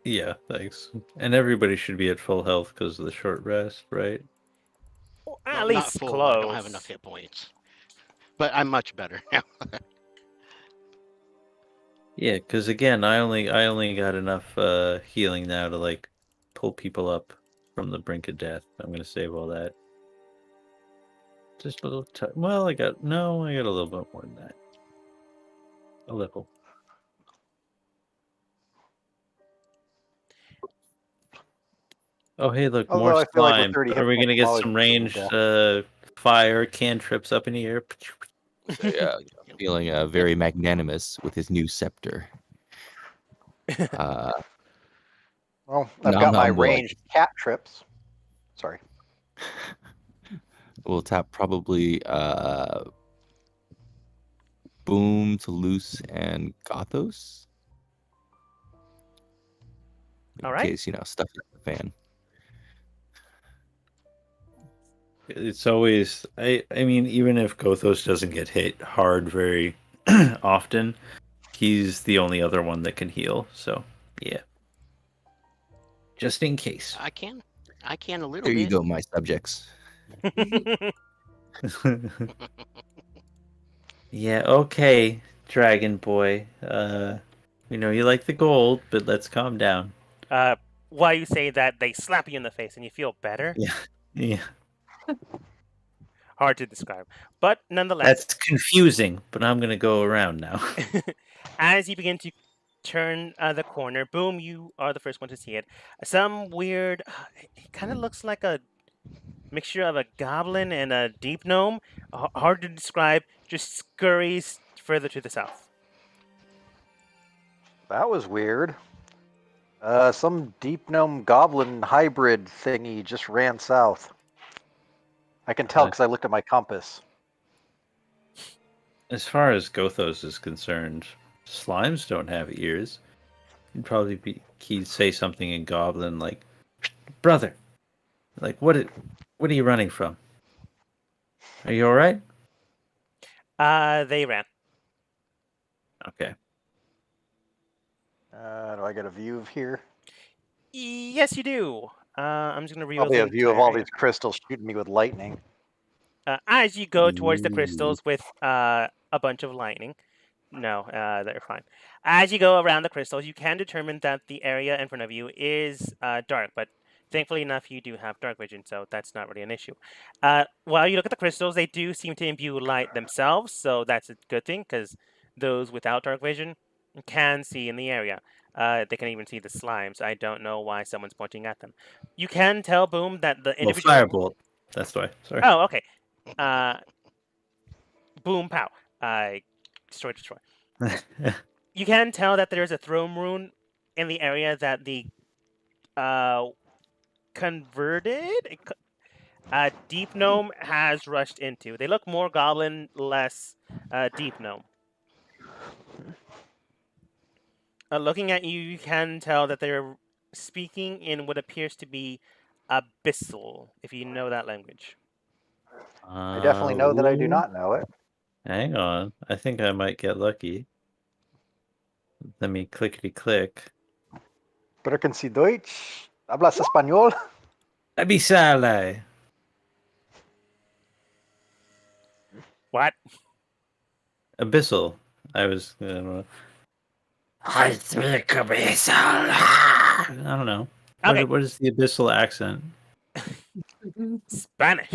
yeah, thanks. And everybody should be at full health because of the short rest, right? Well, No, at not least full. close. I don't have enough hit points. But I'm much better now. Yeah, because again, I only got enough healing now to like pull people up from the brink of death. I'm gonna save all that. Just a little. Well, I got a little bit more than that. A little. Oh, hey, look, Although more I feel like with slime. 30 Are we hit gonna points, get I'm always some pretty ranged death. fire cantrips up in the air? So, yeah, feeling very magnanimous with his new scepter. Well, I've Nom got my Nom will ranged cat trips. Sorry. we'll tap probably Boom, Toulouse, and Gothos. In All right. case, stuff hits the fan. It's always I mean, even if Gothos doesn't get hit hard very often, he's the only other one that can heal. So yeah, just in case. I can a little There you bit. go, my subjects. Yeah, okay, Dragon Boy. We know you like the gold, but let's calm down. While you say that, they slap you in the face and you feel better. Yeah. Hard to describe, but nonetheless, That's confusing, but I'm gonna go around now. as you begin to turn the corner, boom, you are the first one to see it. Some weird, it kind of looks like a mixture of a goblin and a deep gnome. Hard to describe, just scurries further to the south. That was weird. Some deep gnome goblin hybrid thingy just ran south. I can tell because I looked at my compass. As far as Gothos is concerned, slimes don't have ears. He'd say something in Goblin like, "Brother, like what are you running from? Are you all right?" They ran. Okay. Do I get a view of here? Yes, you do. I'm just gonna reveal Probably the a view of all entire- these crystals shooting me with lightning. As you go towards the Ooh. crystals with a bunch of lightning. No, they're fine. As you go around the crystals, you can determine that the area in front of you is dark, but thankfully enough, you do have dark vision, so that's not really an issue. While you look at the crystals, they do seem to imbue light themselves, so that's a good thing, because those without dark vision can see in the area. They can even see the slimes. I don't know why someone's pointing at them. You can tell, Boom, that the Well, individual... firebolt. That's why. Sorry. Oh, okay. Boom, pow. Destroy. You can tell that there's a throne rune in the area that the converted deep gnome has rushed into. They look more goblin, less deep gnome. Looking at you, you can tell that they're speaking in what appears to be abyssal, if you know that language. I definitely know that I do not know it. Hang on. I think I might get lucky. Let me clickety-click. Pero can si Deutsch? ¿Hablas español? Abyssale. What? Abyssal. I was... I don't know. Okay. What is the abyssal accent? Spanish.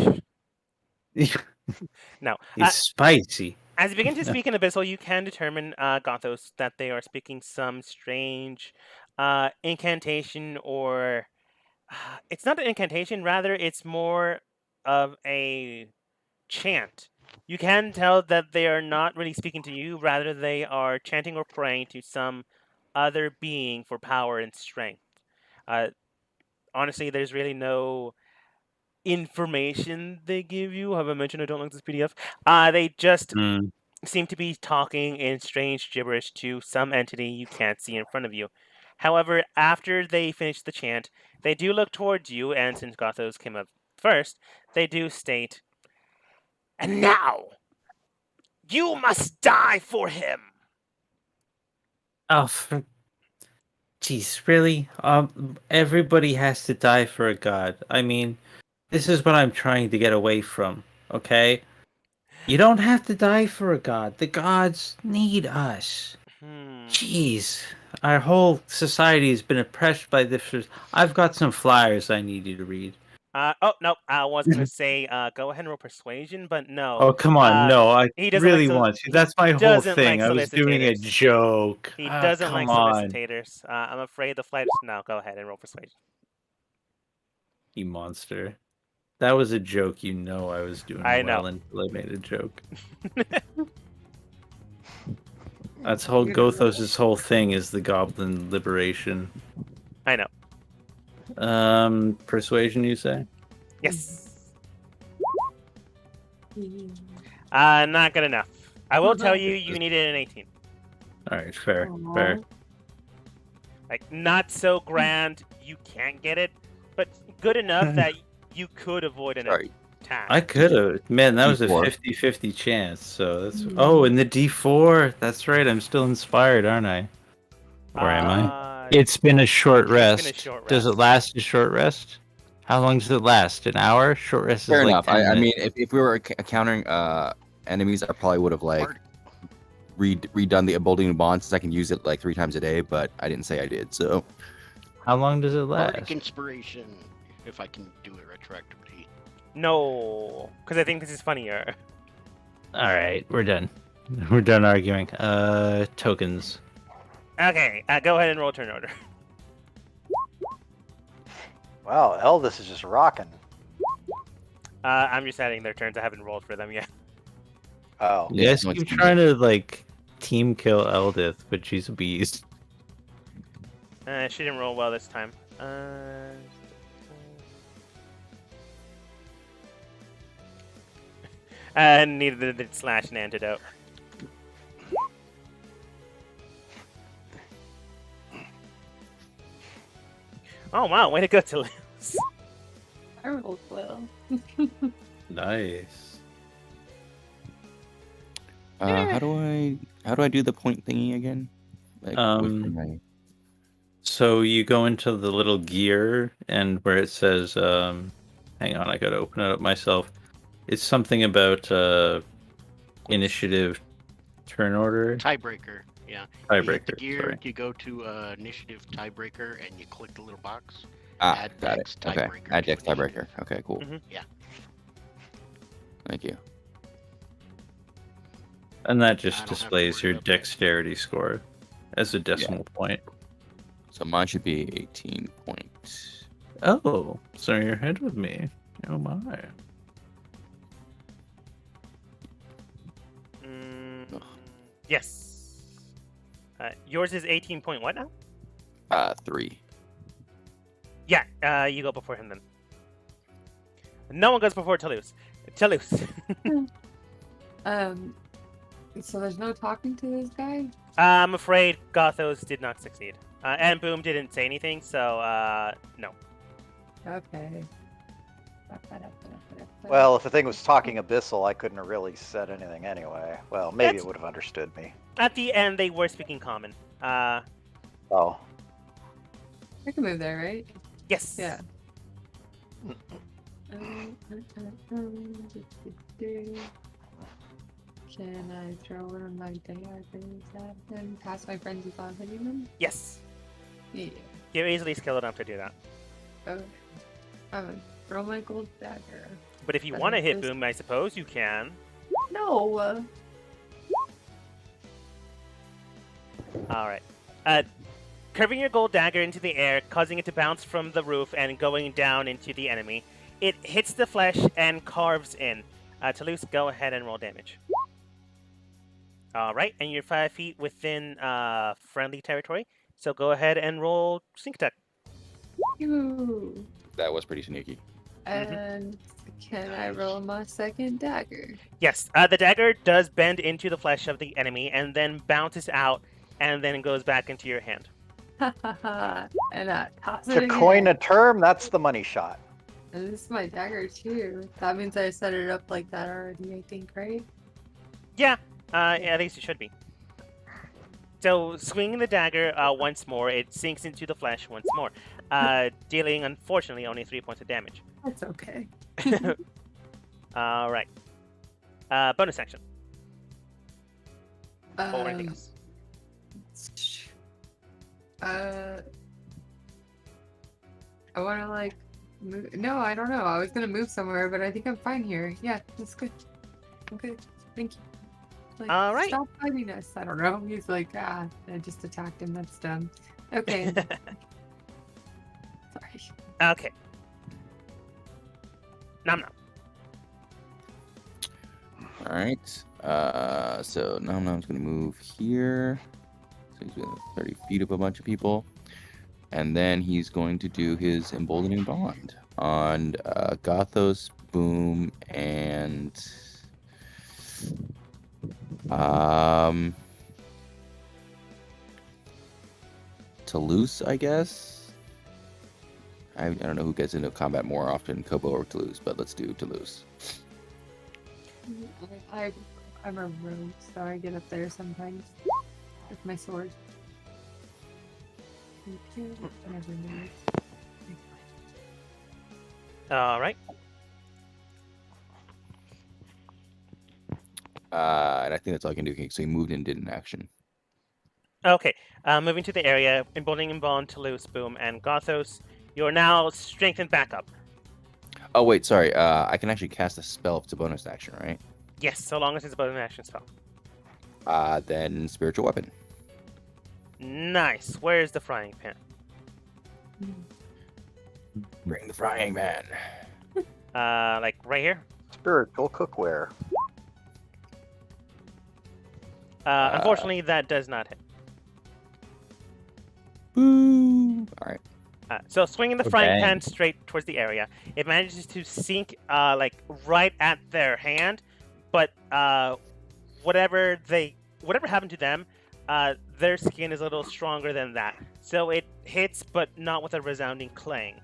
No. It's spicy. As you begin to speak in Abyssal, you can determine, Gothos, that they are speaking some strange incantation, or... it's not an incantation, rather it's more of a chant. You can tell that they are not really speaking to you, rather they are chanting or praying to some other being for power and strength. Honestly, there's really no information they give you. Have I mentioned I don't like this PDF? They just seem to be talking in strange gibberish to some entity you can't see in front of you. However, after they finish the chant, they do look towards you, and since Gothos came up first, they do state, "And now, you must die for him!" Oh, jeez, really? Everybody has to die for a god. I mean, this is what I'm trying to get away from, okay? You don't have to die for a god. The gods need us. Jeez. our whole society has been oppressed by this. I've got some flyers I need you to read. Oh no, I was gonna say go ahead and roll persuasion, but no. Oh, come on. No, I He doesn't really like want to. That's my whole doesn't like thing. I was doing a solicitators. joke. He Ah, doesn't like come on. solicitators. I'm afraid the flight. No, go ahead and roll persuasion. You monster. That was a joke. You know I was doing I know. well until I made a joke. That's whole Gothos' whole thing is the goblin liberation. I know. Persuasion, you say? Yes. Not good enough. I will tell you, you needed an 18. All right, fair, Aw. fair. Like, not so grand, you can't get it, but good enough that you could avoid an Sorry. attack. I could have. Man, that was a D4. 50-50 chance. So that's. Oh, and the D4. That's right. I'm still inspired, aren't I? Or am I? It's been a short rest. been a short Does it rest. last a short rest? How long does it last? An hour? Short rest Fair is like enough. 10 I mean, minutes. if we were encountering enemies, I probably would have like redone the Emboldening Bond since I can use it like 3 times a day, but I didn't say I did. So How long does it Bardic last? inspiration, if I can do it retroactively. No, because I think this is funnier. All right, we're done. We're done arguing. Tokens. Okay, go ahead and roll turn order. Wow, Elvis is just rocking. I'm just adding their turns. I haven't rolled for them yet. Oh. You guys no, keep it's- trying to like team kill Eldith, but she's a beast. She didn't roll well this time. Neither did Slash an antidote. Oh wow, way to go, Toulouse. I rolled well. Nice. how do I do the point thingy again? Like, So you go into the little gear and where it says, hang on, I gotta open it up myself. It's something about initiative turn order. Tiebreaker, yeah. Tiebreaker, You hit the gear, sorry. you go to initiative tiebreaker, and you click the little box. got Add it. Dex Okay, tiebreaker add to Dex initiative. tiebreaker. Okay, cool. Mhm. Yeah. Thank you. And that I just don't have to displays worry your about that. dexterity score as a decimal point. So mine should be 18 points. Oh, so you're ahead with me. Oh my. Yes. Yours is 18 point what now? 3. Yeah, you go before him then. No one goes before Toulouse. Toulouse. So there's no talking to this guy? I'm afraid Gothos did not succeed. And Boom didn't say anything, so no. Okay. Well, if the thing was talking abyssal, I couldn't have really said anything anyway. Well, maybe That's- it would have understood me. At the end, they were speaking common. Oh. I can move there, right? Yes. Yeah. Can I throw one of my daggers at them? Pass my friends without hitting them? Yes. Yeah. You're easily skilled enough to do that. Okay. I'm gonna throw my gold dagger. But if you But want to it hit is- Boom, I suppose you can. No! All right. Curving your gold dagger into the air, causing it to bounce from the roof and going down into the enemy. It hits the flesh and carves in. Toulouse, go ahead and roll damage. All right, and you're 5 feet within friendly territory, so go ahead and roll sneak attack. Yoo. That was pretty sneaky. And can I roll my second dagger? Yes, the dagger does bend into the flesh of the enemy and then bounces out and then goes back into your hand. Ha ha ha. And I toss it To again. coin a term, that's the money shot. And this is my dagger too. That means I set it up like that already, I think, right? Yeah, at least it should be. So, swinging the dagger once more, it sinks into the flesh once more, dealing, unfortunately, only 3 points of damage. That's okay. All right. Bonus action. Or anything else. I want to like move. No, I don't know. I was gonna move somewhere, but I think I'm fine here. Yeah, that's good. I'm good. Thank you. Like, All right. stop fighting us. I don't know. He's like, I just attacked him. That's dumb. Okay. Sorry. Okay. Nom nom. All right. So Nom Nom's gonna move here. So he's within 30 feet of a bunch of people, and then he's going to do his emboldening bond on Gothos, Boom, and Toulouse, I guess. I don't know who gets into combat more often, Kobo or Toulouse, but let's do Toulouse. I'm a rogue, so I get up there sometimes with my sword. All right. And I think that's all I can do. So he moved and did an action. Okay. Moving to the area, emboldening bond, Toulouse, Boom, and Gothos. You're now strengthened back up. Oh wait, sorry. I can actually cast a spell if it's a bonus action, right? Yes, so long as it's above an action spell. Then spiritual weapon. Nice. Where's the frying pan? Bring the frying pan. Like right here? Spiritual cookware. Unfortunately, that does not hit. Boo! All right. So swinging the frying pan straight towards the area, it manages to sink like right at their hand, but whatever happened to them, their skin is a little stronger than that. So it hits, but not with a resounding clang.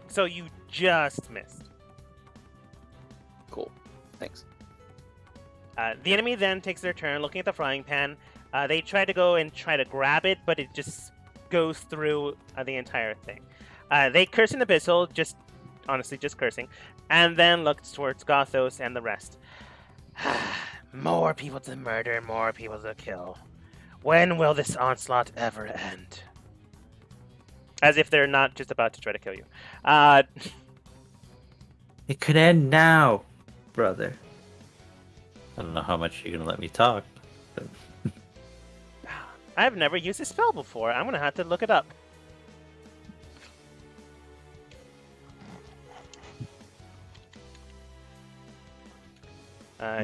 So you just missed. Cool. Thanks. The enemy then takes their turn looking at the frying pan. They try to go and try to grab it, but it just goes through the entire thing. They curse in Abyssal, just cursing, and then look towards Gothos and the rest. More people to murder, more people to kill. When will this onslaught ever end? As if they're not just about to try to kill you. It could end now, brother. I don't know how much you're gonna let me talk. But... I've never used this spell before. I'm gonna have to look it up.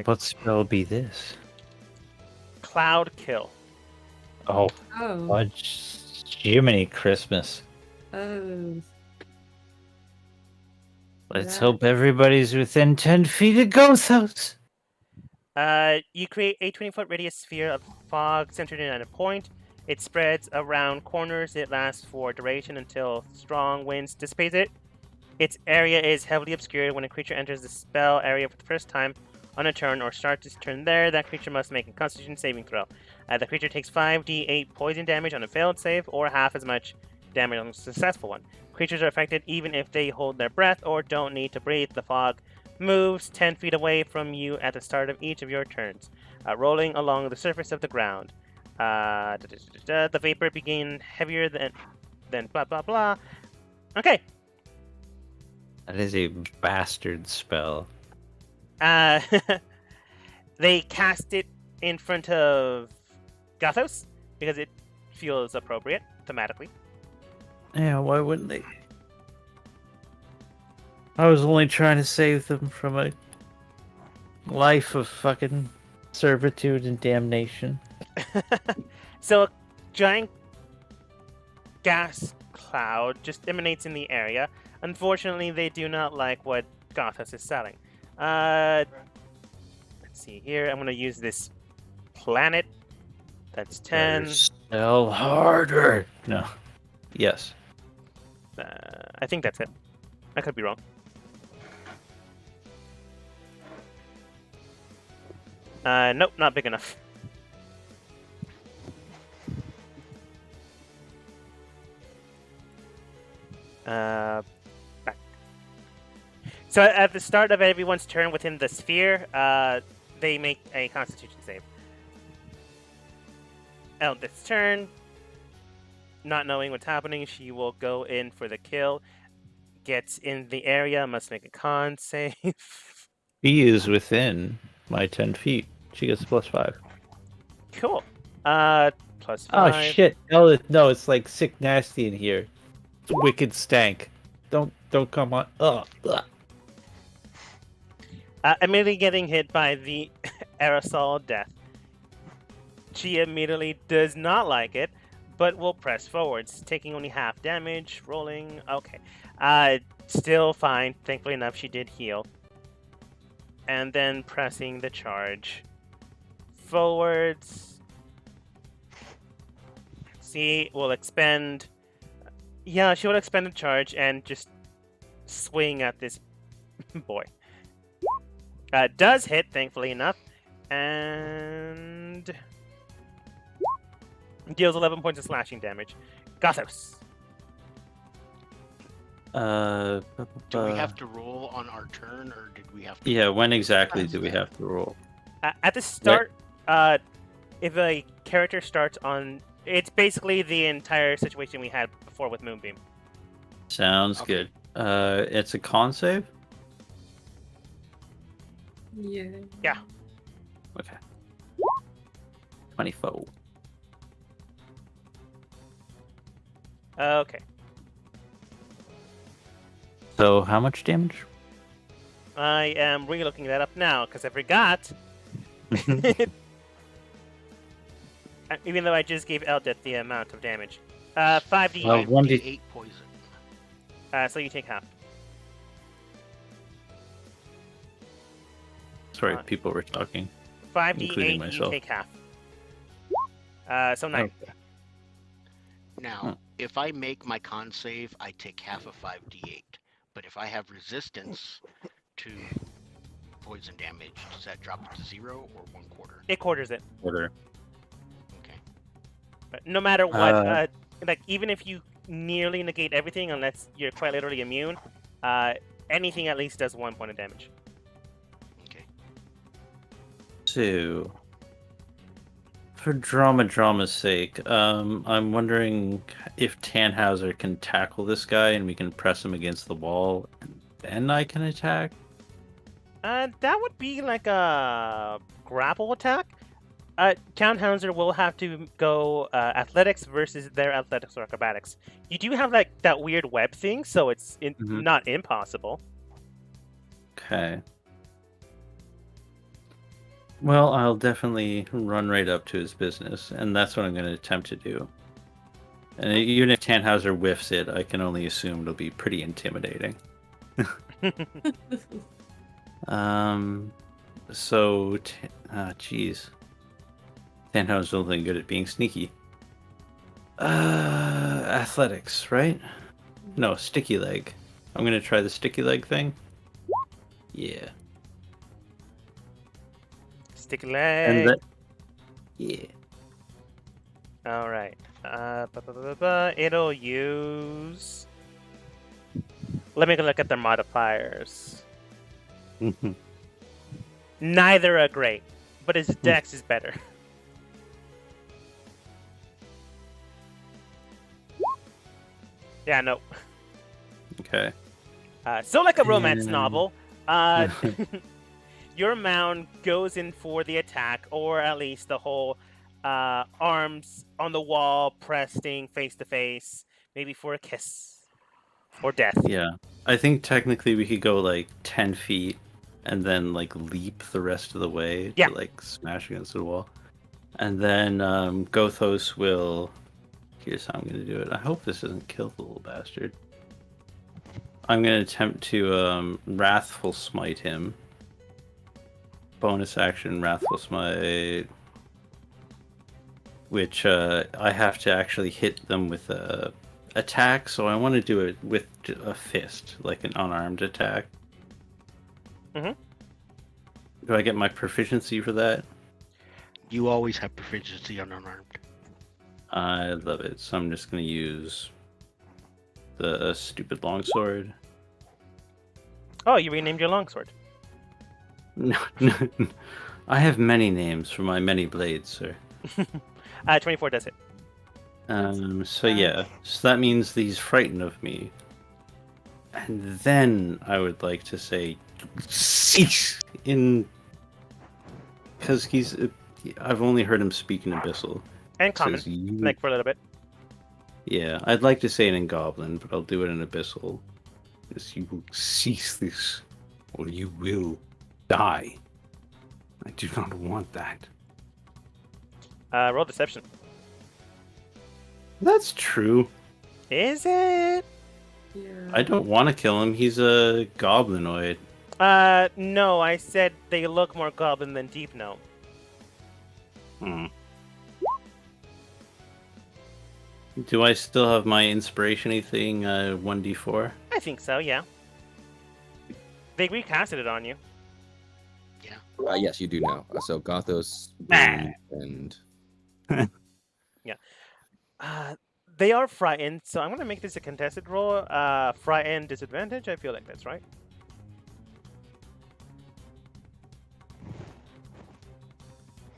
what spell be this? Cloud Kill. Oh, Oh. fudge, Jiminy Christmas. Oh. Let's Yeah. hope everybody's within 10 feet of Gothos. You create a 20-foot radius sphere of fog centered in at a point. It spreads around corners. It lasts for duration until strong winds dissipate it. Its area is heavily obscured. When a creature enters the spell area for the first time on a turn or starts its turn there, that creature must make a Constitution saving throw. The creature takes 5d8 poison damage on a failed save, or half as much damage on a successful one. Creatures are affected even if they hold their breath or don't need to breathe. The fog moves 10 feet away from you at the start of each of your turns, rolling along the surface of the ground. The vapor begin heavier than blah blah blah. Okay. That is a bastard spell. They cast it in front of Gothos because it feels appropriate thematically. Yeah, why wouldn't they? I was only trying to save them from a life of fucking servitude and damnation. So a giant gas cloud just emanates in the area. Unfortunately, they do not like what Gothos is selling. Let's see here. I'm going to use this planet. That's 10. Sell harder. No. Yes. I think that's it. I could be wrong. Nope, not big enough. Back. So at the start of everyone's turn within the sphere, they make a Constitution save. Eldith's turn. not knowing what's happening, she will go in for the kill. Gets in the area, must make a con save. She is within my 10 feet. She gets +5. Cool. Plus Oh 5. shit! No, it's like sick nasty in here. It's wicked stank. Don't come on. Ugh. Immediately getting hit by the aerosol death. She immediately does not like it, but will press forwards, taking only half damage, rolling. Okay. Still fine. Thankfully enough, she did heal. And then pressing the charge. Forwards. See, will expend. Yeah, she will expend the charge and just swing at this boy. Does hit, thankfully enough. And deals 11 points of slashing damage. Gothos. Do we have to roll on our turn, or did we have to? Yeah, when exactly do we have to roll? At the start, if a character starts on, it's basically the entire situation we had before with Moonbeam. Sounds Okay. good. It's a con save? Yeah. Yeah. Okay. 24. Okay. So how much damage? I am re-looking that up now because I forgot. Even though I just gave Eldeth the amount of damage. 5d8. Well, 1d8. 8 poison. So you take half. Sorry, people were talking. 5d8, Including you myself. take half. So 9. Okay. Now, if I make my con save, I take half of 5d8. But if I have resistance to poison damage, does that drop it to 0 or 1/4? It quarters it. Order. Okay. But no matter what, like even if you nearly negate everything, unless you're quite literally immune, anything at least does 1 point of damage. Okay. So, for drama's sake, I'm wondering if Tannhauser can tackle this guy and we can press him against the wall, and then I can attack. That would be like a grapple attack. Tannhauser will have to go athletics versus their athletics or acrobatics. You do have like that weird web thing, so it's not impossible. Okay. Well, I'll definitely run right up to his business, and that's what I'm going to attempt to do. And even if Tannhauser whiffs it, I can only assume it'll be pretty intimidating. So, jeez. Tannhauser's only good at being sneaky. Athletics, right? No, sticky leg. I'm gonna try the sticky leg thing. Yeah. Sticky leg. And that. Yeah. All right. It'll use. Let me look at their modifiers. Neither are great, but his dex is better. Yeah, no. Okay. So like a romance novel, your mound goes in for the attack, or at least the whole arms on the wall, pressing face to face, maybe for a kiss or death. Yeah. I think technically we could go like 10 feet and then like leap the rest of the way Yeah. to like smash against the wall. And then Gothos will. Here's how I'm going to do it. I hope this doesn't kill the little bastard. I'm going to attempt to Wrathful Smite him. Bonus action, Wrathful Smite. Which I have to actually hit them with a attack, so I want to do it with a fist, like an unarmed attack. Mhm. Do I get my proficiency for that? You always have proficiency on unarmed. I love it. So I'm just going to use the stupid longsword. Oh, you renamed your longsword. No, I have many names for my many blades, sir. 24 does it. So yeah, so that means that he's frightened of me. And then I would like to say, cease because I've only heard him speak in Abyssal. And common, Says you. like for a little bit. Yeah, I'd like to say it in Goblin, but I'll do it in Abyssal. Because you will cease this, or you will die. I do not want that. Roll deception. That's true. Is it? Yeah. I don't want to kill him. He's a goblinoid. No, I said they look more goblin than deep gnome. Do I still have my inspiration-y thing, 1d4? I think so, yeah. They recasted it on you. Yes, you do now. So Gothos, Boom, and They are frightened, so I'm gonna make this a contested roll. Frightened disadvantage. I feel like that's right.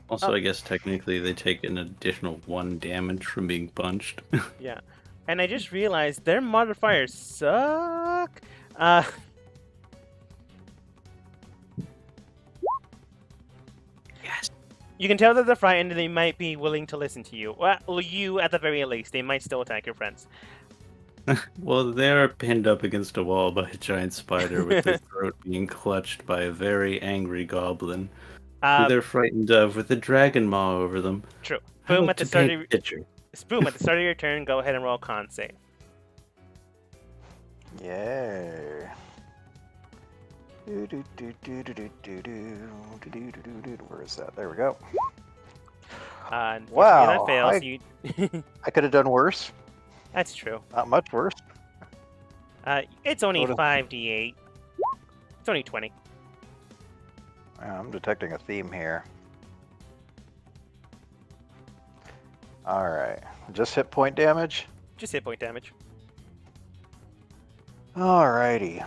Also, I guess technically they take an additional 1 damage from being punched. Yeah, and I just realized their modifiers suck. Yes. You can tell that they're frightened and they might be willing to listen to you. Well, you at the very least. They might still attack your friends. Well, they're pinned up against a wall by a giant spider with their throat being clutched by a very angry goblin. Who they're frightened of with a dragon maw over them. True. I Boom look at the to start paint of picture. Boom at the start of your turn. Go ahead and roll con save. Yay. Where is that? There we go. Unfortunately, Wow, that fails. You... I could have done worse. That's true. Not much worse. It's only What a- 5d8. It's only 20. I'm detecting a theme here. Alright. Just hit point damage? Just hit point damage. Alrighty.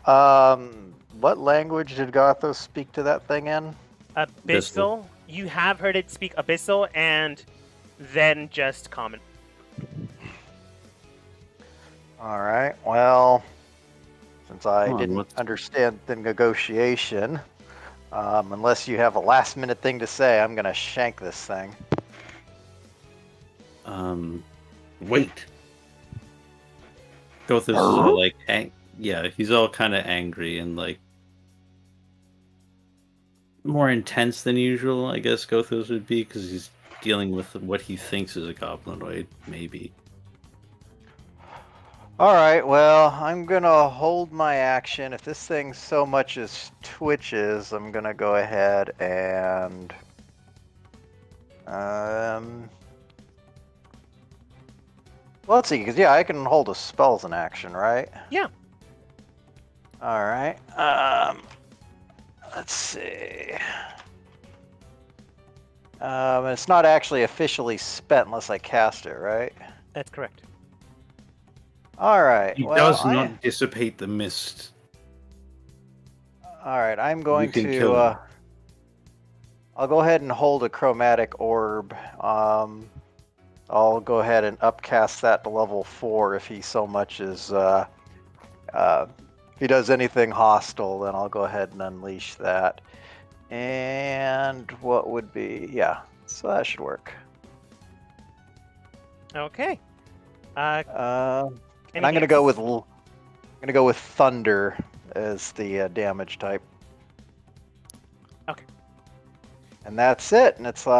What language did Gothos speak to that thing in? Abyssal. You have heard it speak Abyssal and then just Common. Alright, well, since I Come on, didn't what's- understand the negotiation, unless you have a last minute thing to say, I'm gonna shank this thing. Wait. Gothos is all like, yeah, he's all kind of angry and like more intense than usual, I guess Gothos would be, because he's dealing with what he thinks is a goblinoid, maybe. Alright, well, I'm gonna hold my action. If this thing so much as twitches, I'm gonna go ahead and... Well, let's see, because, yeah, I can hold a spell as an action, right? Yeah. Alright, let's see... it's not actually officially spent unless I cast it, right? That's correct. Alright, He well, does not dissipate the mist. Alright, I'm going can kill to... him. I'll go ahead and hold a chromatic orb. I'll go ahead and upcast that to level 4 if he so much as... if he does anything hostile, then I'll go ahead and unleash that. And what would be... Yeah, so that should work. Okay. And I'm gonna go with thunder as the damage type. Okay. And that's it. And it's